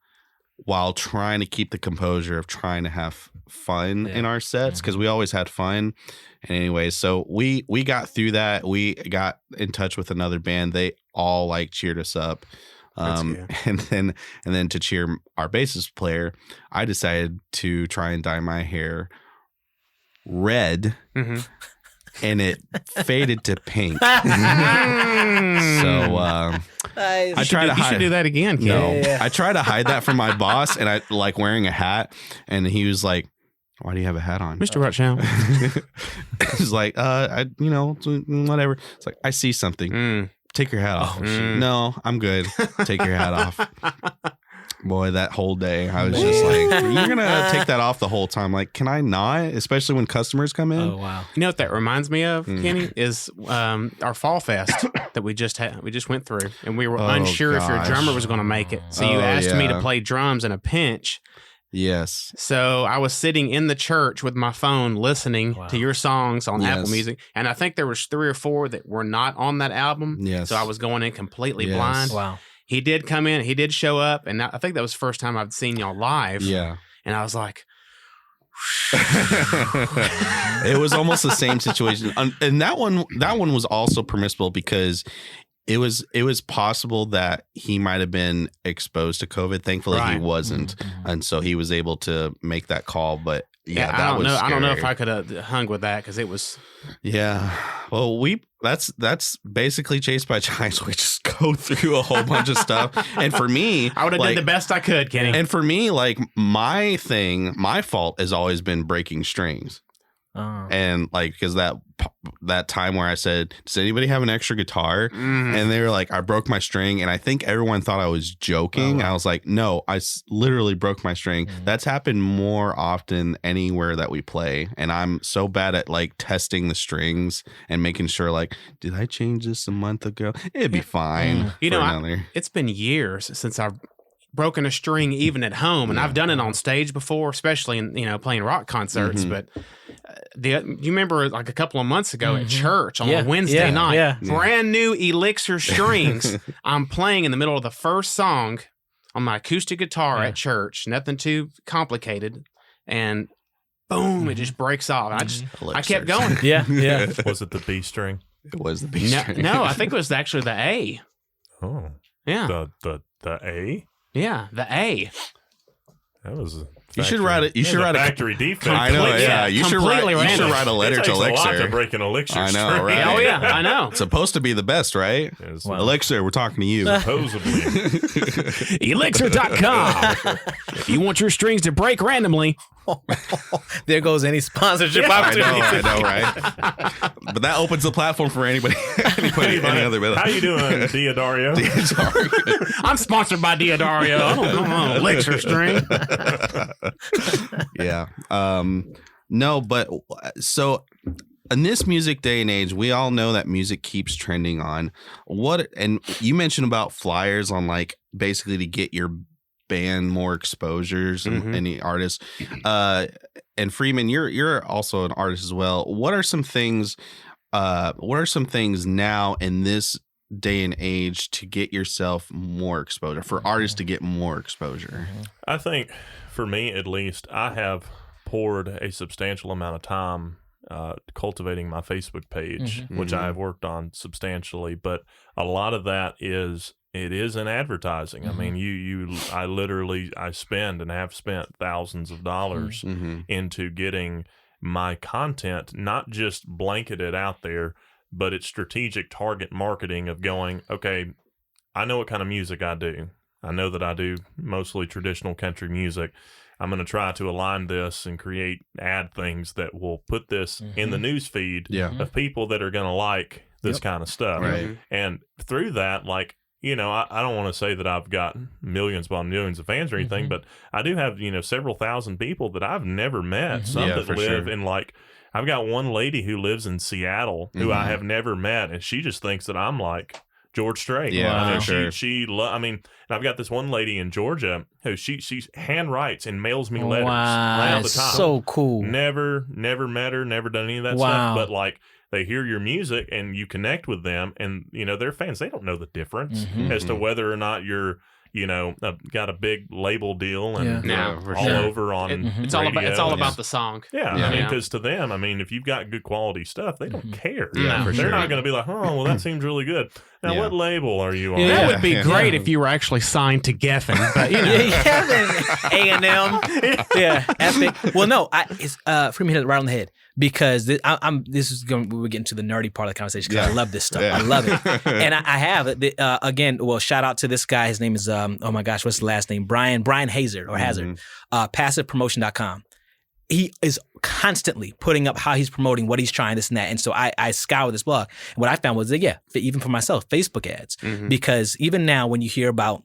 while trying to keep the composure of trying to have fun in our sets, because we always had fun. And anyway, so we got through that. We got in touch with another band. They all like cheered us up. And then to cheer our bassist player, I decided to try and dye my hair red, and it faded to pink. So I try to hide. You should do that again, Ken. No, I try to hide that from my boss, and I like wearing a hat, and he was like, "Why do you have a hat on, Mr. Rutschau?" He's like, whatever. It's like, I see something. Take your hat off. No, I'm good. Take your hat off. Boy, that whole day, I was just like, you're going to take that off the whole time. Like, can I not? Especially when customers come in. Oh, wow. You know what that reminds me of, Kenny, is our Fall Fest that we just went through, and we were unsure if your drummer was going to make it. So you asked me to play drums in a pinch. Yes. So I was sitting in the church with my phone listening to your songs on Apple Music, and I think there was 3 or 4 that were not on that album. Yes. So I was going in completely blind. Wow. He did come in. He did show up, and I think that was the first time I've seen y'all live. Yeah. And I was like, it was almost the same situation, and that one was also permissible because it was possible that he might have been exposed to COVID. Thankfully, he wasn't, and so he was able to make that call. But yeah, that was scary. I don't know if I could have hung with that because it was. Yeah, well, that's basically Chased by Giants. We just go through a whole bunch of stuff, and for me, I would have did the best I could, Kenny. And for me, like my fault has always been breaking strings. And like, because that time where I said, does anybody have an extra guitar? And they were like, I broke my string, and I think everyone thought I was joking. I was like, no, I literally broke my string. That's happened more often anywhere that we play, and I'm so bad at like testing the strings and making sure, like, did I change this a month ago? It'd be fine. It's been years since I've broken a string even at home, and I've done it on stage before, especially in playing rock concerts. But you remember like a couple of months ago at church on a Wednesday night, brand new Elixir strings. I'm playing in the middle of the first song on my acoustic guitar at church, nothing too complicated, and boom, it just breaks off. I kept going. Was it the B string? It was the B string. No, I think it was actually the A. Oh, yeah, the A. Yeah, the A. That was. You should write it. You should write a factory defect. I know. Yeah, you should write a letter to Elixir. A lot to break an Elixir. I know, right? Oh yeah, I know. It's supposed to be the best, right? Well, Elixir, we're talking to you. Supposedly. Elixir.com. If you want your strings to break randomly. There goes any sponsorship opportunity. I know, right? But that opens the platform for anybody any other. How you doing, Diodario? I'm sponsored by Diodario. I don't know. Lecture string. Yeah. No, but so in this music day and age, we all know that music keeps trending on and you mentioned about flyers on like basically to get your band more exposures and any artists. And Freeman, you're also an artist as well. What are some things now in this day and age to get yourself more exposure, for artists to get more exposure? I think for me, at least, I have poured a substantial amount of time cultivating my Facebook page, which I have worked on substantially, but a lot of that is in advertising. I mean, I spend and have spent thousands of dollars into getting my content, not just blanketed out there, but it's strategic target marketing of going, okay, I know what kind of music I do. I know that I do mostly traditional country music. I'm going to try to align this and create ad things that will put this in the news feed of people that are going to like this kind of stuff. Right. And through that, like, you know, I don't want to say that I've got millions upon millions of fans or anything, but I do have, you know, several thousand people that I've never met. Some that live in, like, I've got one lady who lives in Seattle who I have never met, and she just thinks that I'm like George Strait. Yeah, I mean, sure. I mean, and I've got this one lady in Georgia who she handwrites and mails me letters all the time. So cool. Never met her, never done any of that stuff. But like, they hear your music and you connect with them, and you know they're fans. They don't know the difference as to whether or not you're, you know, got a big label deal and all over on. It's all about the song. Yeah, I mean, because to them, I mean, if you've got good quality stuff, they don't care. Yeah, for they're sure. not going to be like, oh, well, that seems really good. Now, what label are you on? That would be great if you were actually signed to Geffen, but you know, A&M, Epic. Well, no, it's Freeman hit it right on the head, because we're getting to the nerdy part of the conversation, because I love this stuff. I love it, and I have it again. Well, shout out to this guy. His name is oh my gosh, what's the last name? Brian Hazard or Hazard. PassivePromotion.com. He is constantly putting up how he's promoting, what he's trying, this and that. And so I scour this blog. And what I found was that, even for myself, Facebook ads. Because even now when you hear about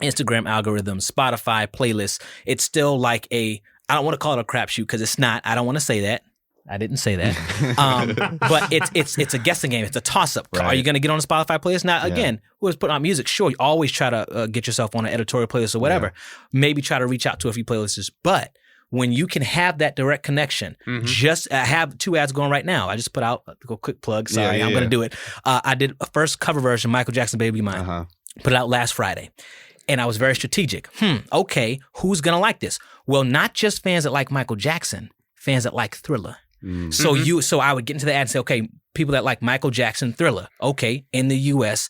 Instagram algorithms, Spotify playlists, it's still like I don't want to call it a crapshoot, because it's not. I don't want to say that. I didn't say that. But it's a guessing game. It's a toss-up. Right. Are you going to get on a Spotify playlist? Now, again, who's putting out music? Sure, you always try to get yourself on an editorial playlist or whatever. Maybe try to reach out to a few playlists. But when you can have that direct connection, just have 2 ads going right now. I just put out a quick plug. Sorry, I'm going to do it. I did a first cover version, Michael Jackson, Baby Mine. Put it out last Friday. And I was very strategic. Okay, who's going to like this? Well, not just fans that like Michael Jackson, fans that like Thriller. So I would get into the ad and say, okay, people that like Michael Jackson, Thriller, okay, in the U.S.,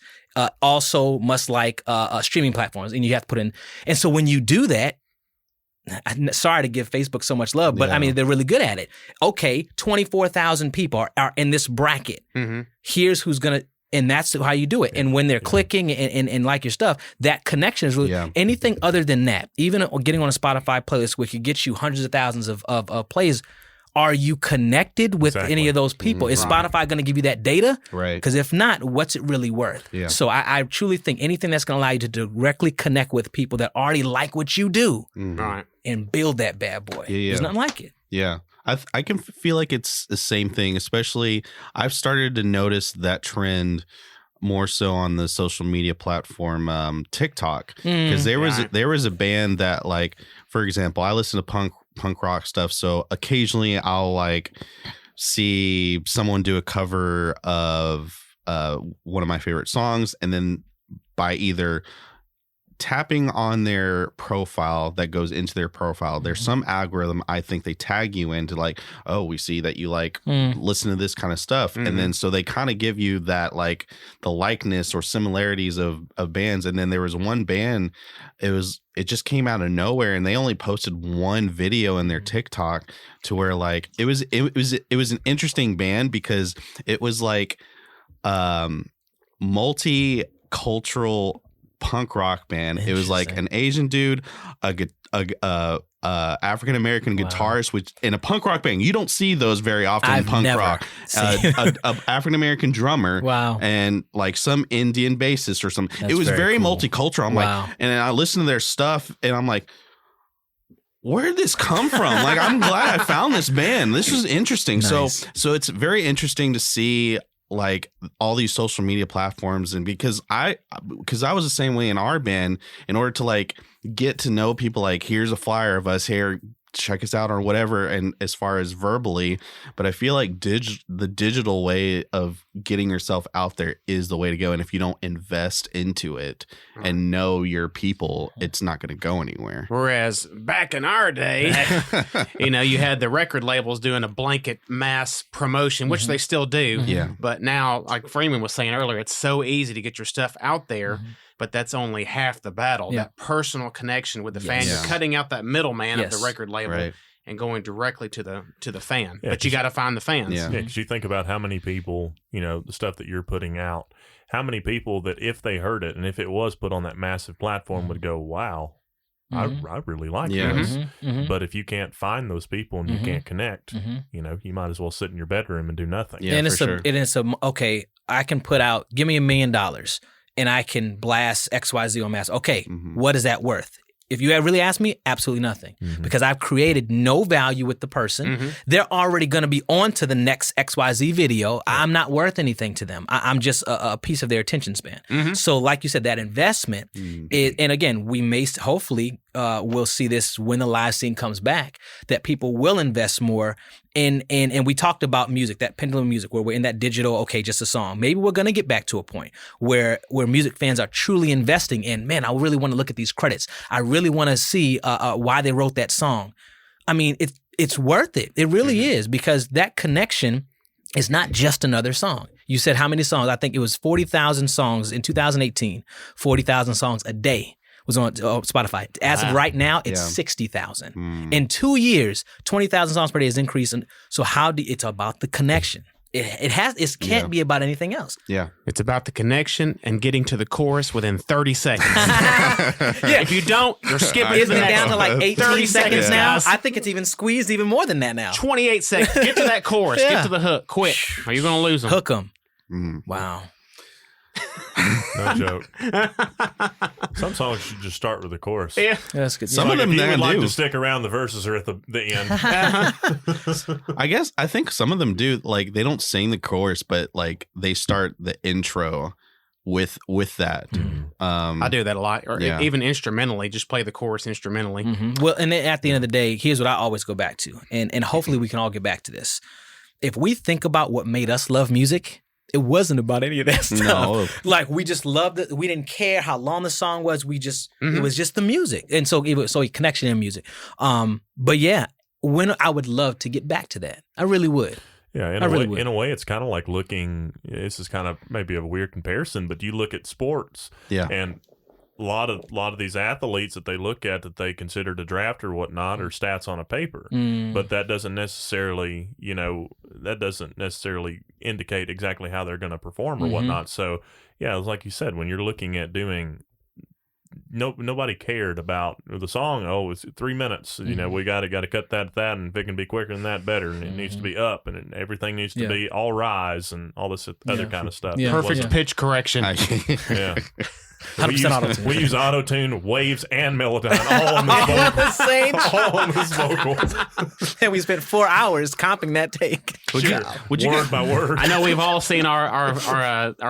also must like streaming platforms, and you have to put in. And so when you do that, I'm sorry to give Facebook so much love, but I mean, they're really good at it. Okay, 24,000 people are in this bracket. Here's who's going to, and that's how you do it. And when they're clicking and like your stuff, that connection is really, anything other than that, even getting on a Spotify playlist, which could get you hundreds of thousands of plays. Are you connected with any of those people? Is Spotify going to give you that data? Right. Because if not, what's it really worth? Yeah. So I truly think anything that's going to allow you to directly connect with people that already like what you do and build that bad boy. There's nothing like it. Yeah. I can feel like it's the same thing, especially I've started to notice that trend more so on the social media platform TikTok, because there was a band that, like, for example, I listen to punk rock stuff, so occasionally I'll like see someone do a cover of one of my favorite songs, and then by either tapping on their profile that goes into their profile, there's some algorithm I think they tag you into, like, oh, we see that you like listen to this kind of stuff, and then so they kind of give you that, like, the likeness or similarities of bands. And then there was one band, it just came out of nowhere, and they only posted one video in their TikTok, to where, like, it was an interesting band, because it was like multicultural punk rock band. It was like an Asian dude, African American guitarist, which in a punk rock band you don't see those very often. In punk rock, a African American drummer, and like some Indian bassist or something. It was very cool. Multicultural. I'm like, and I listened to their stuff, and I'm like, where did this come from? Like, I'm glad I found this band. This was interesting. Nice. So it's very interesting to see like all these social media platforms, and because I was the same way in our band. In order to like get to know people, like here's a flyer of us here, check us out or whatever, and as far as verbally, but I feel like the digital way of getting yourself out there is the way to go. And if you don't invest into it and know your people, it's not going to go anywhere. Whereas back in our day, you had the record labels doing a blanket mass promotion, which they still do. Yeah. But now, like Freeman was saying earlier, it's so easy to get your stuff out there. But that's only half the battle. That personal connection with the fan. You're cutting out that middleman of the record label and going directly to the fan. But you got to find the fans. Yeah, because you think about how many people, the stuff that you're putting out, how many people that if they heard it and if it was put on that massive platform would go, wow, I really like this. But if you can't find those people and you can't connect, you might as well sit in your bedroom and do nothing. Yeah, and it's okay, I can put out, give me $1 million. And I can blast XYZ on mass. Okay, what is that worth? If you really ask me, absolutely nothing. Because I've created no value with the person. They're already going to be on to the next XYZ video. I'm not worth anything to them. I'm just a piece of their attention span. So like you said, that investment, and again, we may hopefully we'll see this when the live scene comes back, that people will invest more. And we talked about music, that pendulum music, where we're in that digital, okay, just a song. Maybe we're going to get back to a point where music fans are truly investing in, man, I really want to look at these credits. I really want to see why they wrote that song. I mean, it's worth it. It really is, because that connection is not just another song. You said how many songs? I think it was 40,000 songs in 2018, 40,000 songs a day was on Spotify. As of right now, it's 60,000. In 2 years, 20,000 songs per day has increased. And so it's about the connection. It can't be about anything else. Yeah. It's about the connection and getting to the chorus within 30 seconds. If you don't, you're skipping. Isn't it down to like 18 seconds now? I think it's even squeezed even more than that now. 28 seconds. Get to that chorus. Get to the hook. Quick. Or you're going to lose them. Hook them. Wow. No joke. Some songs should just start with the chorus. Yeah, that's good. Some of them would like to stick around, the verses are at the end. I think some of them do. Like they don't sing the chorus, but like they start the intro with that. I do that a lot, or even instrumentally, just play the chorus instrumentally. Well, and then at the end of the day, here's what I always go back to, and hopefully we can all get back to this. If we think about what made us love music, it wasn't about any of that stuff. No. Like we just loved it. We didn't care how long the song was. We just it was just the music, and so it was a connection in music. But yeah, when I would love to get back to that, I really would. Yeah, in a way, it's kind of like looking. This is kind of maybe a weird comparison, but you look at sports, and a lot of these athletes that they look at that they consider to draft or whatnot are stats on a paper, but that doesn't necessarily indicate exactly how they're going to perform or whatnot. So yeah, it's like you said, when you're looking at doing, nobody cared about the song. Oh, it's 3 minutes. We got to cut that, and if it can be quicker than that, better. And it needs to be up, and everything needs to be all rise, and all this other kind of stuff. Yeah. Perfect pitch correction. Yeah. 100% auto-tune. We use auto-tune, waves, and Melodyne all on the same all on this vocal. And we spent 4 hours comping that take. Word by word. I know we've all seen our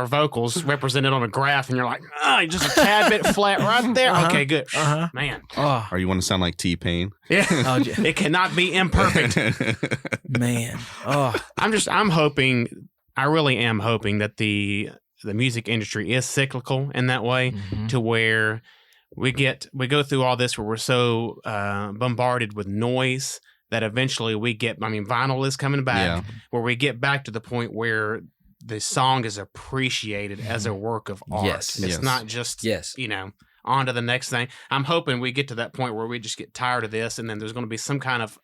vocals represented on a graph, and you're like, just a tad bit flat right there. Okay, good. Man. Or you want to sound like T-Pain? Yeah. It cannot be imperfect. Man. I really am hoping that the music industry is cyclical in that way, to where we go through all this where we're so bombarded with noise that eventually vinyl is coming back, where we get back to the point where the song is appreciated as a work of art. It's not just, on to the next thing. I'm hoping we get to that point where we just get tired of this, and then there's going to be some kind of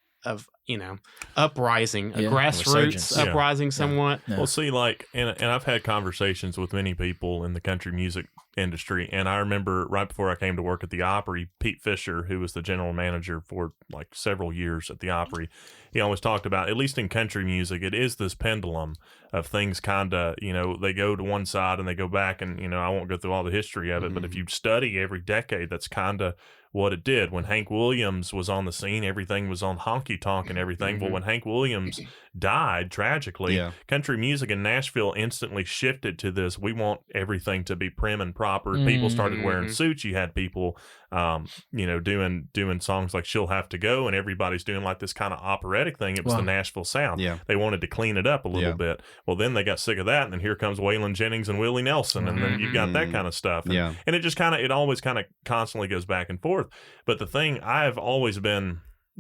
uprising, a Yeah, grassroots resurgence. uprising somewhat. Yeah. Well, see, like, and I've had conversations with many people in the country music industry, and I remember right before I came to work at the Opry, Pete Fisher, who was the general manager for like several years at the Opry, he always talked about, at least in country music, it is this pendulum of things kind of, they go to one side and they go back, and, I won't go through all the history of it, but if you study every decade, that's kind of what it did. When Hank Williams was on the scene, everything was on honky tonk and everything. Well, when Hank Williams died tragically, country music in Nashville instantly shifted to this. We want everything to be prim and proper. People started wearing suits. You had people, doing songs like "She'll Have to Go," and everybody's doing like this kind of operatic thing. It was the Nashville sound. Yeah. They wanted to clean it up a little bit. Well, then they got sick of that, and then here comes Waylon Jennings and Willie Nelson, and then you've got that kind of stuff. And, and it just it always kind of constantly goes back and forth. But the thing I've always been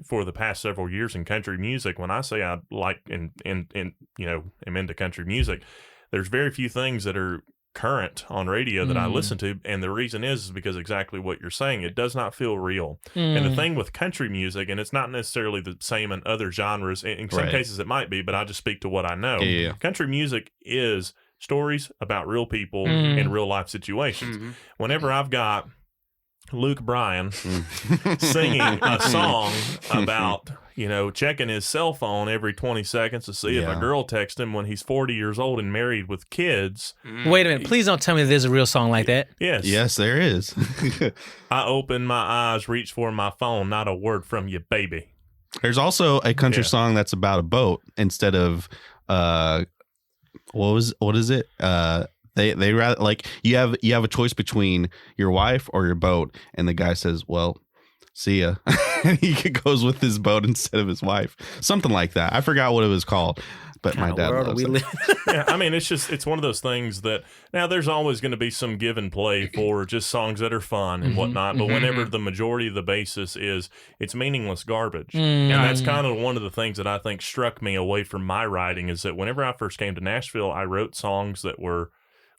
for the past several years in country music, when I say I like and am into country music, there's very few things that are current on radio that I listen to, and the reason is because exactly what you're saying, it does not feel real. And the thing with country music, and it's not necessarily the same in other genres, in some cases it might be, but I just speak to what I know. Country music is stories about real people in real life situations. Whenever I've got Luke Bryan singing a song about, checking his cell phone every 20 seconds to see if a girl texts him when he's 40 years old and married with kids. Wait a minute. Please don't tell me there's a real song like that. Yes. Yes, there is. I open my eyes, reach for my phone, not a word from you, baby. There's also a country song that's about a boat instead of, what is it? They rather, like, you have a choice between your wife or your boat, and the guy says, well, see ya. And he goes with his boat instead of his wife. Something like that. I forgot what it was called, but my dad loves it. I mean, it's one of those things that now there's always going to be some give and play for just songs that are fun and whatnot. But whenever the majority of the basis is it's meaningless garbage. And that's kind of one of the things that I think struck me away from my writing, is that whenever I first came to Nashville, I wrote songs that were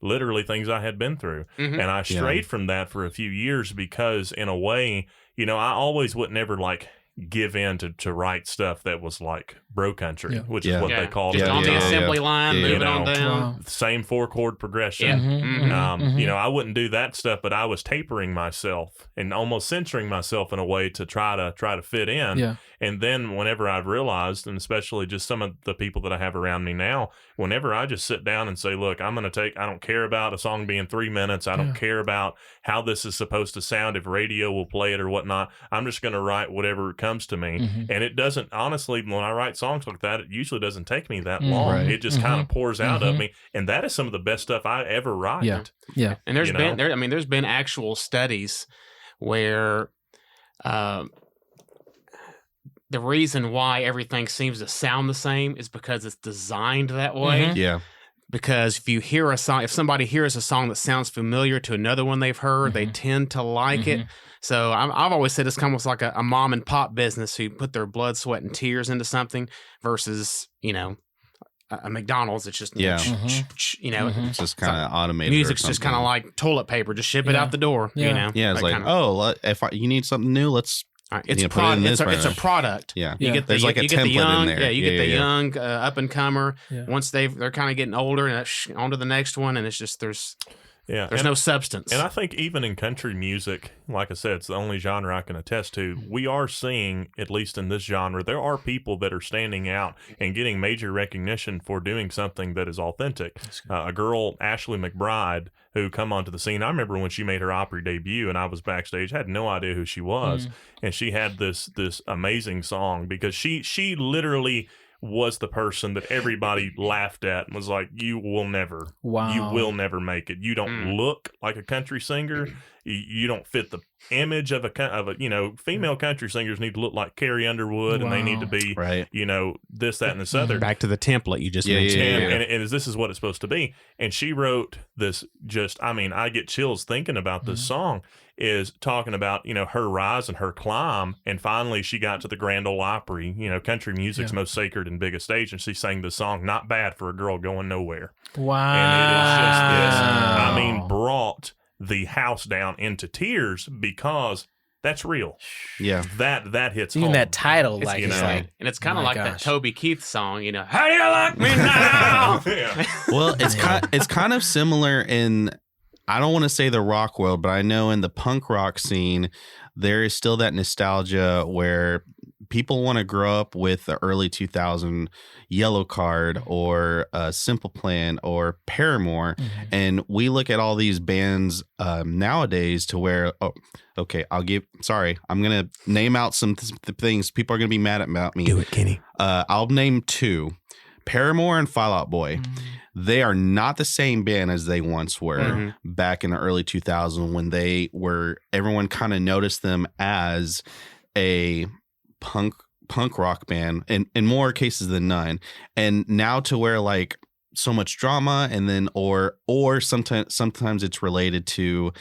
literally things I had been through. And I strayed from that for a few years because, in a way, I always would never like give in to write stuff that was like bro country, which is what they called just it. on the assembly line, moving on down. Same 4-chord progression. I wouldn't do that stuff, but I was tapering myself and almost censoring myself in a way to try to fit in. And then whenever I've realized, and especially just some of the people that I have around me now, whenever I just sit down and say, look, I don't care about a song being 3 minutes. I don't care about how this is supposed to sound, if radio will play it or whatnot. I'm just going to write whatever comes to me. And it doesn't, honestly, when I write songs like that, it usually doesn't take me that long. Right. It just kind of pours out of me. And that is some of the best stuff I ever write. And there's been actual studies where the reason why everything seems to sound the same is because it's designed that way. Because if somebody hears a song that sounds familiar to another one they've heard, they tend to like it. So I've always said it's almost like a mom and pop business who put their blood, sweat, and tears into something versus, a McDonald's. It's just, it's just kind of automated. Music's just kind of like toilet paper. Just ship it out the door. It's like, you need something new, let's. Right. It's a product. You get there's like a template in there. Yeah, you get the young up and comer. Once they're kind of getting older, and on to the next one, and it's just there's no substance. And I think even in country music, like I said, it's the only genre I can attest to. We are seeing, at least in this genre, there are people that are standing out and getting major recognition for doing something that is authentic. A girl, Ashley McBride, who come onto the scene. I remember when she made her Opry debut, and I was backstage, had no idea who she was, and she had this amazing song because she literally was the person that everybody laughed at and was like, you will never make it. You don't look like a country singer. You don't fit the image of a female country singers need to look like Carrie Underwood, and they need to be, this, that, and this other. Back to the template you just mentioned. And this is what it's supposed to be. And she wrote this I get chills thinking about this song, is talking about, her rise and her climb. And finally she got to the Grand Ole Opry, country music's most sacred and biggest stage. And she sang the song, Not Bad for a Girl Going Nowhere. Wow. And it is just this, brought the house down into tears, because That's real. Yeah. That hits Even home. that title, It's, like, you it's know, like, And it's kind of my like that gosh. Toby Keith song, you know, how do you like me now? Yeah. Well, it's kind of similar in, I don't want to say the rock world, but I know in the punk rock scene, there is still that nostalgia where people want to grow up with the early 2000 Yellow Card or Simple Plan or Paramore. Mm-hmm. And we look at all these bands nowadays to where, I'm going to name out some things. People are going to be mad about me. Do it, Kenny. I'll name two. Paramore and Fall Out Boy. They are not the same band as they once were back in the early 2000s when they were, everyone kind of noticed them as a punk rock band in more cases than none. And now to where like so much drama and then or sometimes it's related to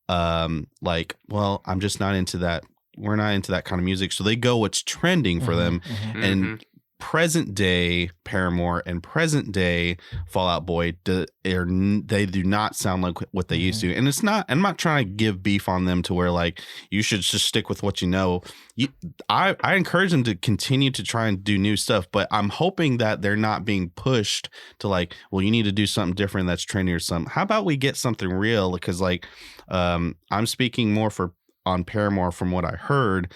like, well, I'm just not into that. We're not into that kind of music. So they go what's trending for them. And present day Paramore and present day Fall Out Boy, they do not sound like what they used to. And it's not, I'm not trying to give beef on them to where like you should just stick with what you know. I encourage them to continue to try and do new stuff, but I'm hoping that they're not being pushed to like, well, you need to do something different that's trendy or something. How about we get something real? Because like I'm speaking more on Paramore from what I heard.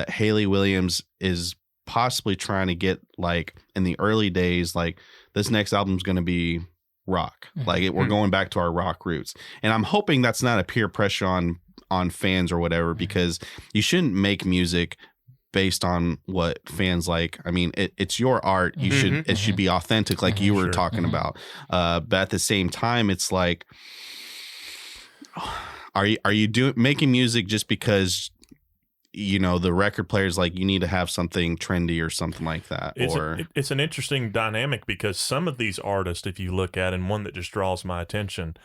Hayley Williams is possibly trying to get like in the early days, like this next album's going to be rock. Like we're going back to our rock roots. And I'm hoping that's not a peer pressure on fans or whatever, because you shouldn't make music based on what fans like. I mean, it's your art. You it should be authentic, like you were talking about. But at the same time, it's like, are you making music just because you know the record players like you need to have something trendy or something like that? It's an interesting dynamic because some of these artists, if you look at, and one that just draws my attention,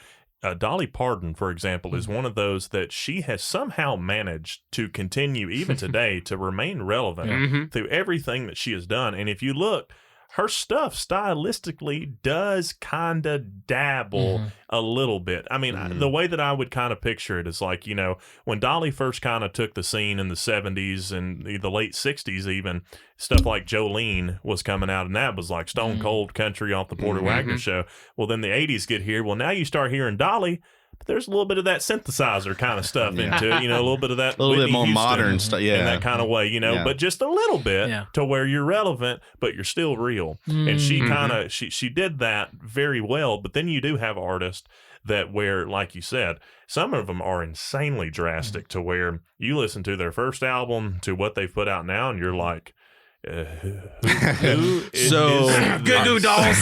Dolly Parton, for example, is one of those that she has somehow managed to continue even today to remain relevant through everything that she has done. And if you look, her stuff stylistically does kind of dabble a little bit. I mean, the way that I would kind of picture it is like, you know, when Dolly first kind of took the scene in the 70s and the late 60s, even stuff like Jolene was coming out, and that was like stone cold country off the Porter Wagner show. Well, then the 80s get here. Well, now you start hearing Dolly, but there's a little bit of that synthesizer kind of stuff into it, you know, a little bit of that, a little Whitney bit more Houston modern stuff, in that kind of way, you know, but just a little bit to where you're relevant, but you're still real. And she kind of she did that very well. But then you do have artists that where, like you said, some of them are insanely drastic to where you listen to their first album to what they've put out now, and you're like, who so Goo Goo Dolls.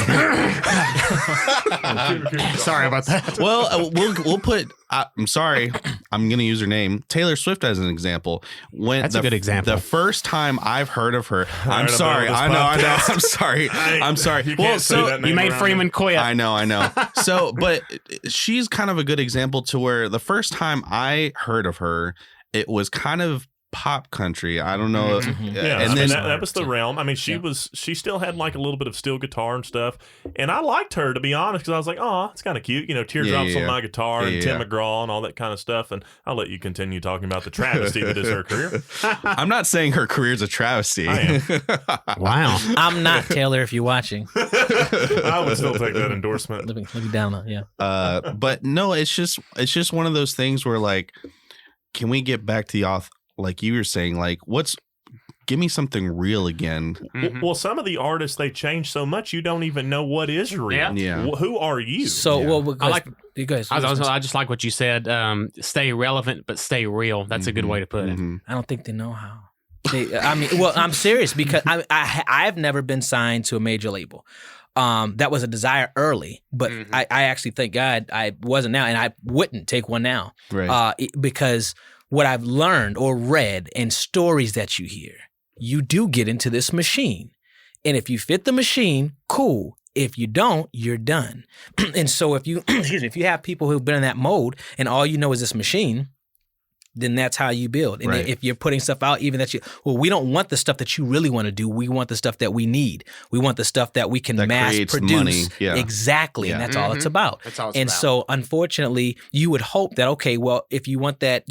Sorry about that. Well, we'll put. I'm sorry. I'm going to use her name, Taylor Swift, as an example. That's a good example. The first time I've heard of her, I'm Right sorry. about I this know. podcast. I'm sorry. I'm sorry. You can't say that name You made around Freeman me. quit. I know. So, but she's kind of a good example to where the first time I heard of her, it was kind of pop country. I don't know. Yeah, And I mean, then that was the realm. I mean, she still had like a little bit of steel guitar and stuff, and I liked her, to be honest, because I was like, oh, it's kind of cute, you know, teardrops on my guitar and Tim McGraw and all that kind of stuff. And I'll let you continue talking about the travesty that is her career. I'm not saying her career's a travesty. I am. Wow. I'm not, Taylor, if you're watching. I would still take that endorsement. Let me down on, But no, it's just one of those things where like, can we get back to the like you were saying, like give me something real again. Well, some of the artists, they change so much you don't even know what is real. Yeah. Who are you? So, well, I like. you guys. I just like what you said. Stay relevant, but stay real. That's a good way to put it. I don't think they know how. I mean, well, I'm serious because I've never been signed to a major label. That was a desire early, but I actually thank God I wasn't now, and I wouldn't take one now, Right. Because what I've learned or read and stories that you hear, you do get into this machine, and if you fit the machine, cool. If you don't, you're done. And so if you have people who've been in that mode, and all you know is this machine, then that's how you build. And Right. if you're putting stuff out, even that we don't want the stuff that you really want to do. We want the stuff that we need. We want the stuff that we can That mass creates produce. money. Yeah. Exactly. And that's all it's about. That's all it's And about. so, unfortunately, you would hope that, okay, well, if you want that,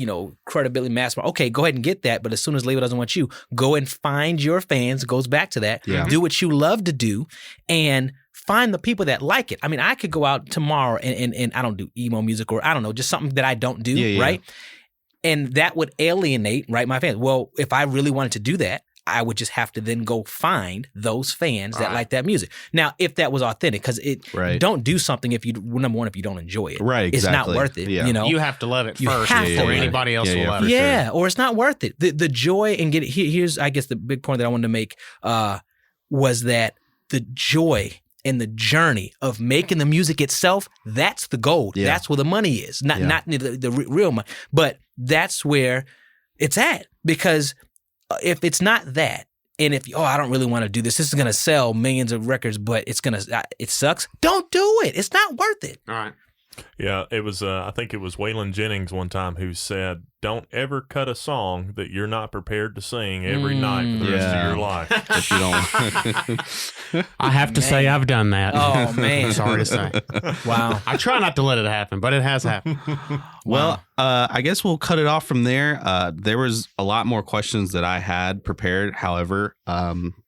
credibility mass, okay, go ahead and get that. But as soon as label doesn't want you, go and find your fans, goes back to that, Yeah. do what you love to do, and find the people that like it. I mean, I could go out tomorrow and I don't do emo music, or I don't know, just something that I don't do, Yeah. right? And that would alienate, right, my fans. Well, if I really wanted to do that, I would just have to then go find those fans that like that music. Now, if that was authentic, because Right. don't do something if you, number one, if you don't enjoy it. Right, It's not exactly. worth it, Yeah. You have to love it You first have before to. anybody else Yeah, will yeah, love for it. sure. Yeah, or it's not worth it. The joy and here's, I guess, the big point that I wanted to make was that the joy and the journey of making the music itself, that's the gold. Yeah. That's where the money is. Not the real money, but that's where it's at. Because if it's not that, and if I don't really want to do this is going to sell millions of records, but it sucks. Don't do it. It's not worth it. All right. Yeah, it was. I think it was Waylon Jennings one time who said, "Don't ever cut a song that you're not prepared to sing every night for the rest of your life." If you don't. I have to say I've done that. Oh man, Sorry to say. Wow. I try not to let it happen, but it has happened. Well, I guess we'll cut it off from there. There was a lot more questions that I had prepared. However,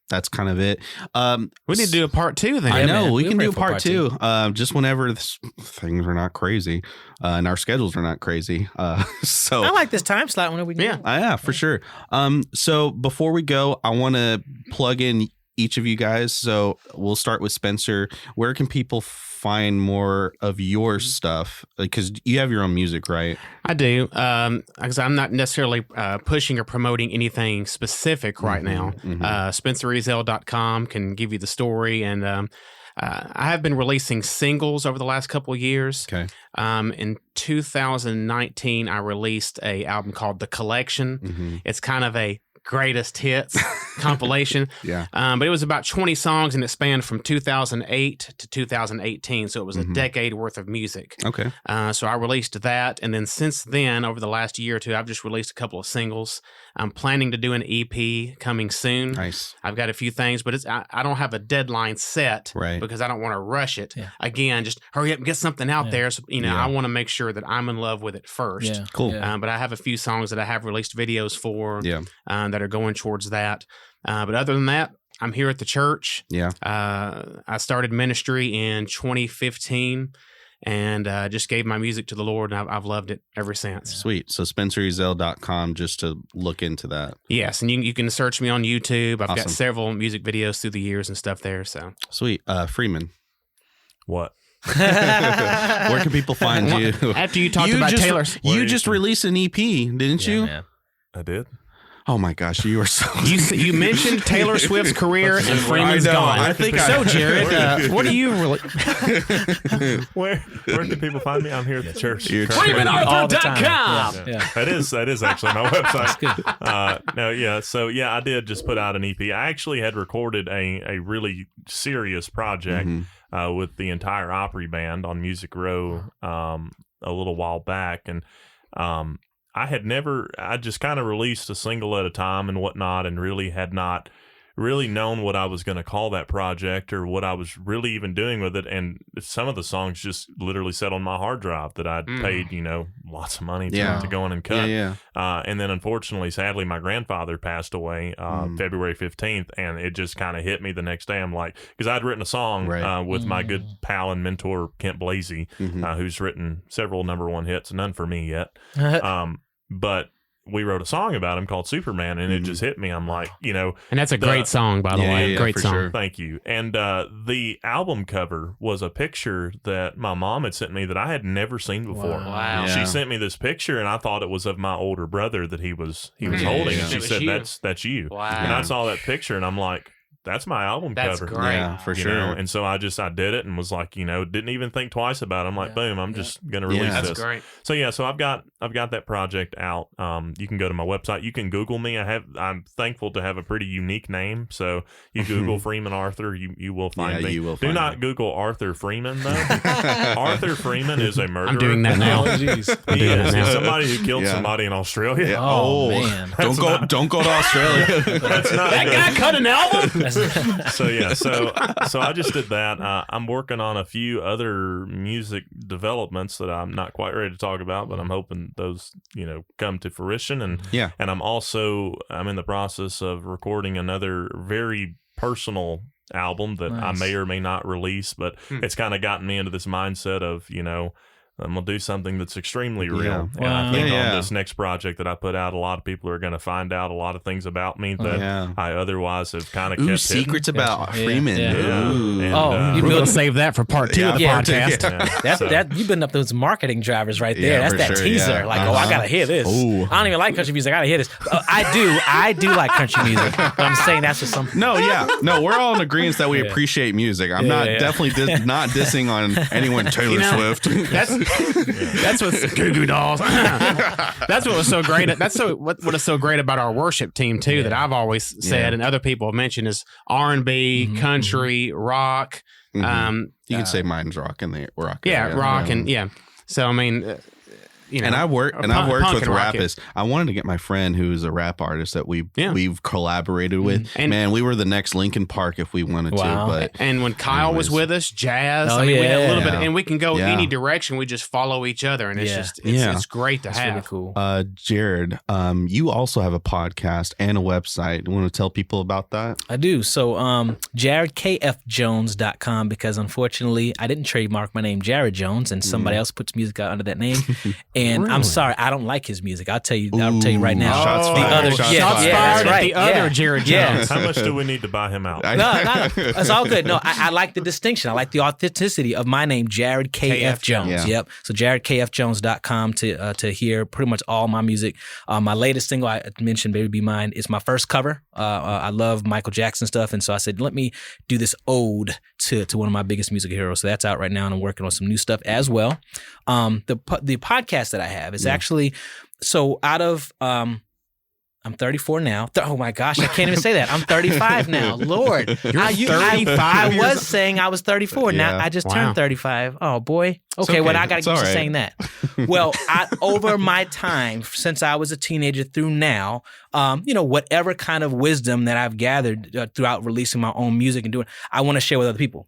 that's kind of it. We need to do a part 2 then. I Yeah, know man. we We're can ready do for part part two. Just whenever things are not crazy, and our schedules are not crazy. So I like this time slot whenever we can. Yeah. yeah, for sure. So before we go, I want to plug in each of you guys. So we'll start with Spencer. Where can people find more of your stuff? Because you have your own music, right? I do. Because I'm not necessarily pushing or promoting anything specific right now. SpencerEzel.com can give you the story. And I have been releasing singles over the last couple of years. Okay. In 2019, I released a album called The Collection. It's kind of a greatest hits compilation. Yeah. But it was about 20 songs and it spanned from 2008 to 2018. So it was a decade worth of music. Okay. So I released that. And then since then, over the last year or two, I've just released a couple of singles. I'm planning to do an EP coming soon. Nice. I've got a few things, but I don't have a deadline set Right. because I don't want to rush it. Yeah. Again, just hurry up and get something out Yeah. there. So, Yeah. I want to make sure that I'm in love with it first. Yeah. Cool. Yeah. But I have a few songs that I have released videos for Yeah. that are going towards that. But other than that, I'm here at the church. Yeah. I started ministry in 2015 and just gave my music to the Lord, and I've loved it ever since. Sweet. So SpencerEzel.com just to look into that. Yes, and you can search me on YouTube. I've Awesome. got several music videos through the years and stuff there. So Sweet. Freeman. What? Where can people find you? after you talked about Taylor, You just released an EP, didn't Yeah, you? man. I did. Oh my gosh, you are so. you mentioned Taylor Swift's career and Freeman's I know. gone. I think so, I- Jared, what do you really? Where do people find me? I'm here at the church. You're currently. All the time. FreemanArthur.com. Yeah. That is actually my website. No, yeah. So yeah, I did just put out an EP. I actually had recorded a really serious project with the entire Opry band on Music Row a little while back, and I just kind of released a single at a time and whatnot, and really had not really known what I was going to call that project or what I was really even doing with it. And some of the songs just literally sat on my hard drive that I'd paid, lots of money to go in and cut. Yeah. And then unfortunately, sadly, my grandfather passed away February 15th, and it just kind of hit me the next day. I'm like, because I'd written a song Right. with my good pal and mentor, Kent Blasey, who's written several #1 hits, none for me yet. But we wrote a song about him called Superman, and it just hit me. I'm like, And that's a great song, by the way. Great for song. sure. Thank you. And the album cover was a picture that my mom had sent me that I had never seen before. Wow. Yeah. She sent me this picture, and I thought it was of my older brother that he was holding. Yeah. And she It was said, you. "That's you." Wow. And I saw that picture, and I'm like, that's my album That's cover. great. Yeah, for You sure. know? And so I did it and was like, didn't even think twice about it. I'm like, boom, I'm just going to release Yeah. this. That's great. So yeah, so I've got that project out. You can go to my website. You can Google me. I'm thankful to have a pretty unique name. So you Google Freeman Arthur, you will find me. You will Do find not me. Google Arthur Freeman though. Arthur Freeman is a murderer. I'm doing that now. Oh, jeez. He doing is. that now. He's somebody who killed Yeah. somebody in Australia. Yeah. Oh, man. Don't go to Australia. That's not That good. guy cut an album? So yeah, so I just did that. I'm working on a few other music developments that I'm not quite ready to talk about, but I'm hoping those come to fruition. And Yeah. and I'm in the process of recording another very personal album that I Nice. may or may not release, but it's kind of gotten me into this mindset of I'm gonna do something that's extremely real. Yeah. And I think Yeah. on this next project that I put out, a lot of people are going to find out a lot of things about me that Yeah. I otherwise have kind of Ooh, kept secrets hidden. about Yeah. Freeman. Yeah. Yeah. Ooh. And, Oh, you We're built- going to save that for part 2 of the part two, podcast. yeah. So- You've been up those marketing drivers right there. Yeah, That's for that sure, teaser. yeah. Like, oh, I gotta hear this. Ooh. I don't even like country music. I gotta hear this. I do like country music, but I'm saying that's just some. No, yeah. No, we're all in agreement that we Yeah. appreciate music. I'm Yeah, not yeah. definitely not dissing on anyone Taylor Swift. That's what's Goo Goo Dolls. That's what was so great. What is so great about our worship team too. That I've always said, and other people have mentioned, is R&B, country, rock. Mhm. You can say mine's rock and the rock. Rock, and So I mean, And I've worked punk with and rock rapists. I wanted to get my friend who's a rap artist that we've collaborated with. And- Man, we were the next Linkin Park if we wanted Wow. to. But And when Kyle was Anyways. with us, jazz. Oh, I mean, we had a little yeah. bit, and we can go Yeah. any direction. We just follow each other, and it's Yeah. just Yeah. it's great to That's have. really cool. Jared, you also have a podcast and a website. You want to tell people about that? I do. So, JaredKFJones.com, because unfortunately I didn't trademark my name Jared Jones, and somebody else puts music out under that name. And I'm sorry, I don't like his music. I'll tell you right now. Shots The fired. other, Shots yeah, fired. yeah, that's Fired at right. the other Yeah. Jared Yeah. Jones. How much do we need to buy him out? No, it's all good. No, I like the distinction. I like the authenticity of my name, Jared KF Jones. Yeah. Yep. So JaredKFJones.com to hear pretty much all my music. My latest single I mentioned, Baby Be Mine, is my first cover. I love Michael Jackson stuff, and so I said, let me do this ode to one of my biggest music heroes. So that's out right now, and I'm working on some new stuff as well. The podcast that I have is actually out of I'm 34 now. Oh my gosh, I can't even say that. I'm 35 now. Lord, I was saying I was 34. Now Yeah. I just Wow. turned 35. Oh boy. Okay, okay. well I gotta It's get all you right. saying that. Well, over my time since I was a teenager through now, whatever kind of wisdom that I've gathered throughout releasing my own music and doing, I want to share with other people.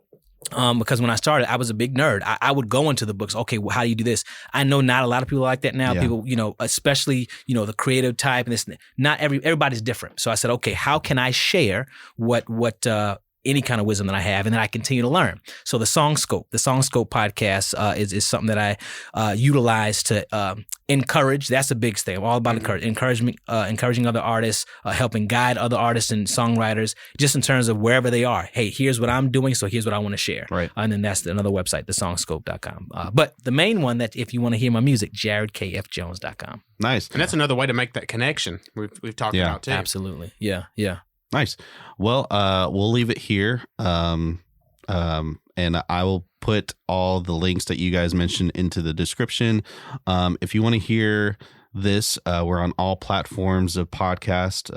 Because when I started, I was a big nerd. I would go into the books. Okay, well, how do you do this? I know not a lot of people are like that now. Yeah. People, especially the creative type and this. Not everybody's different. So I said, okay, how can I share what any kind of wisdom that I have, and then I continue to learn. So the Songscope podcast is something that I utilize to encourage. That's a big thing. I'm all about encouraging other artists, helping guide other artists and songwriters, just in terms of wherever they are. Hey, here's what I'm doing, so here's what I want to share. Right. And then that's another website, thesongscope.com. But the main one, that if you want to hear my music, JaredKFJones.com. Nice. And that's another way to make that connection we've talked Yeah. about too. Absolutely. Yeah. Yeah. Nice. Well, we'll leave it here. And I will put all the links that you guys mentioned into the description. If you want to hear this, we're on all platforms of podcast.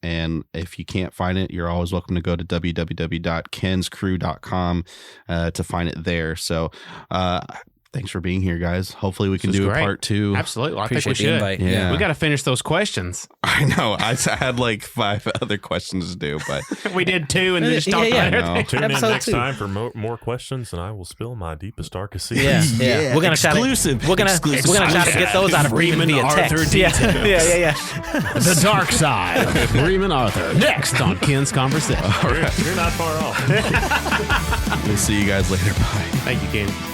And if you can't find it, you're always welcome to go to www.kenscrew.com to find it there. So, thanks for being here, guys. Hopefully we can This is do a great. part 2. Absolutely. Well, I think Appreciate we the should. invite. Yeah. We got to finish those questions. I know. I had like 5 other questions to do, but We did 2 and then just Yeah, talked yeah. about I know. everything. Tune in Episode next 2. time for more questions, and I will spill my deepest, darkest secrets. Yeah. We're gonna Exclusive. We're gonna try to get those out of Freeman via text. Yeah. Yeah. The dark side of Freeman Arthur. Next on Ken's Conversation. You're not far off. we'll see you guys later. Bye. Thank you, Ken.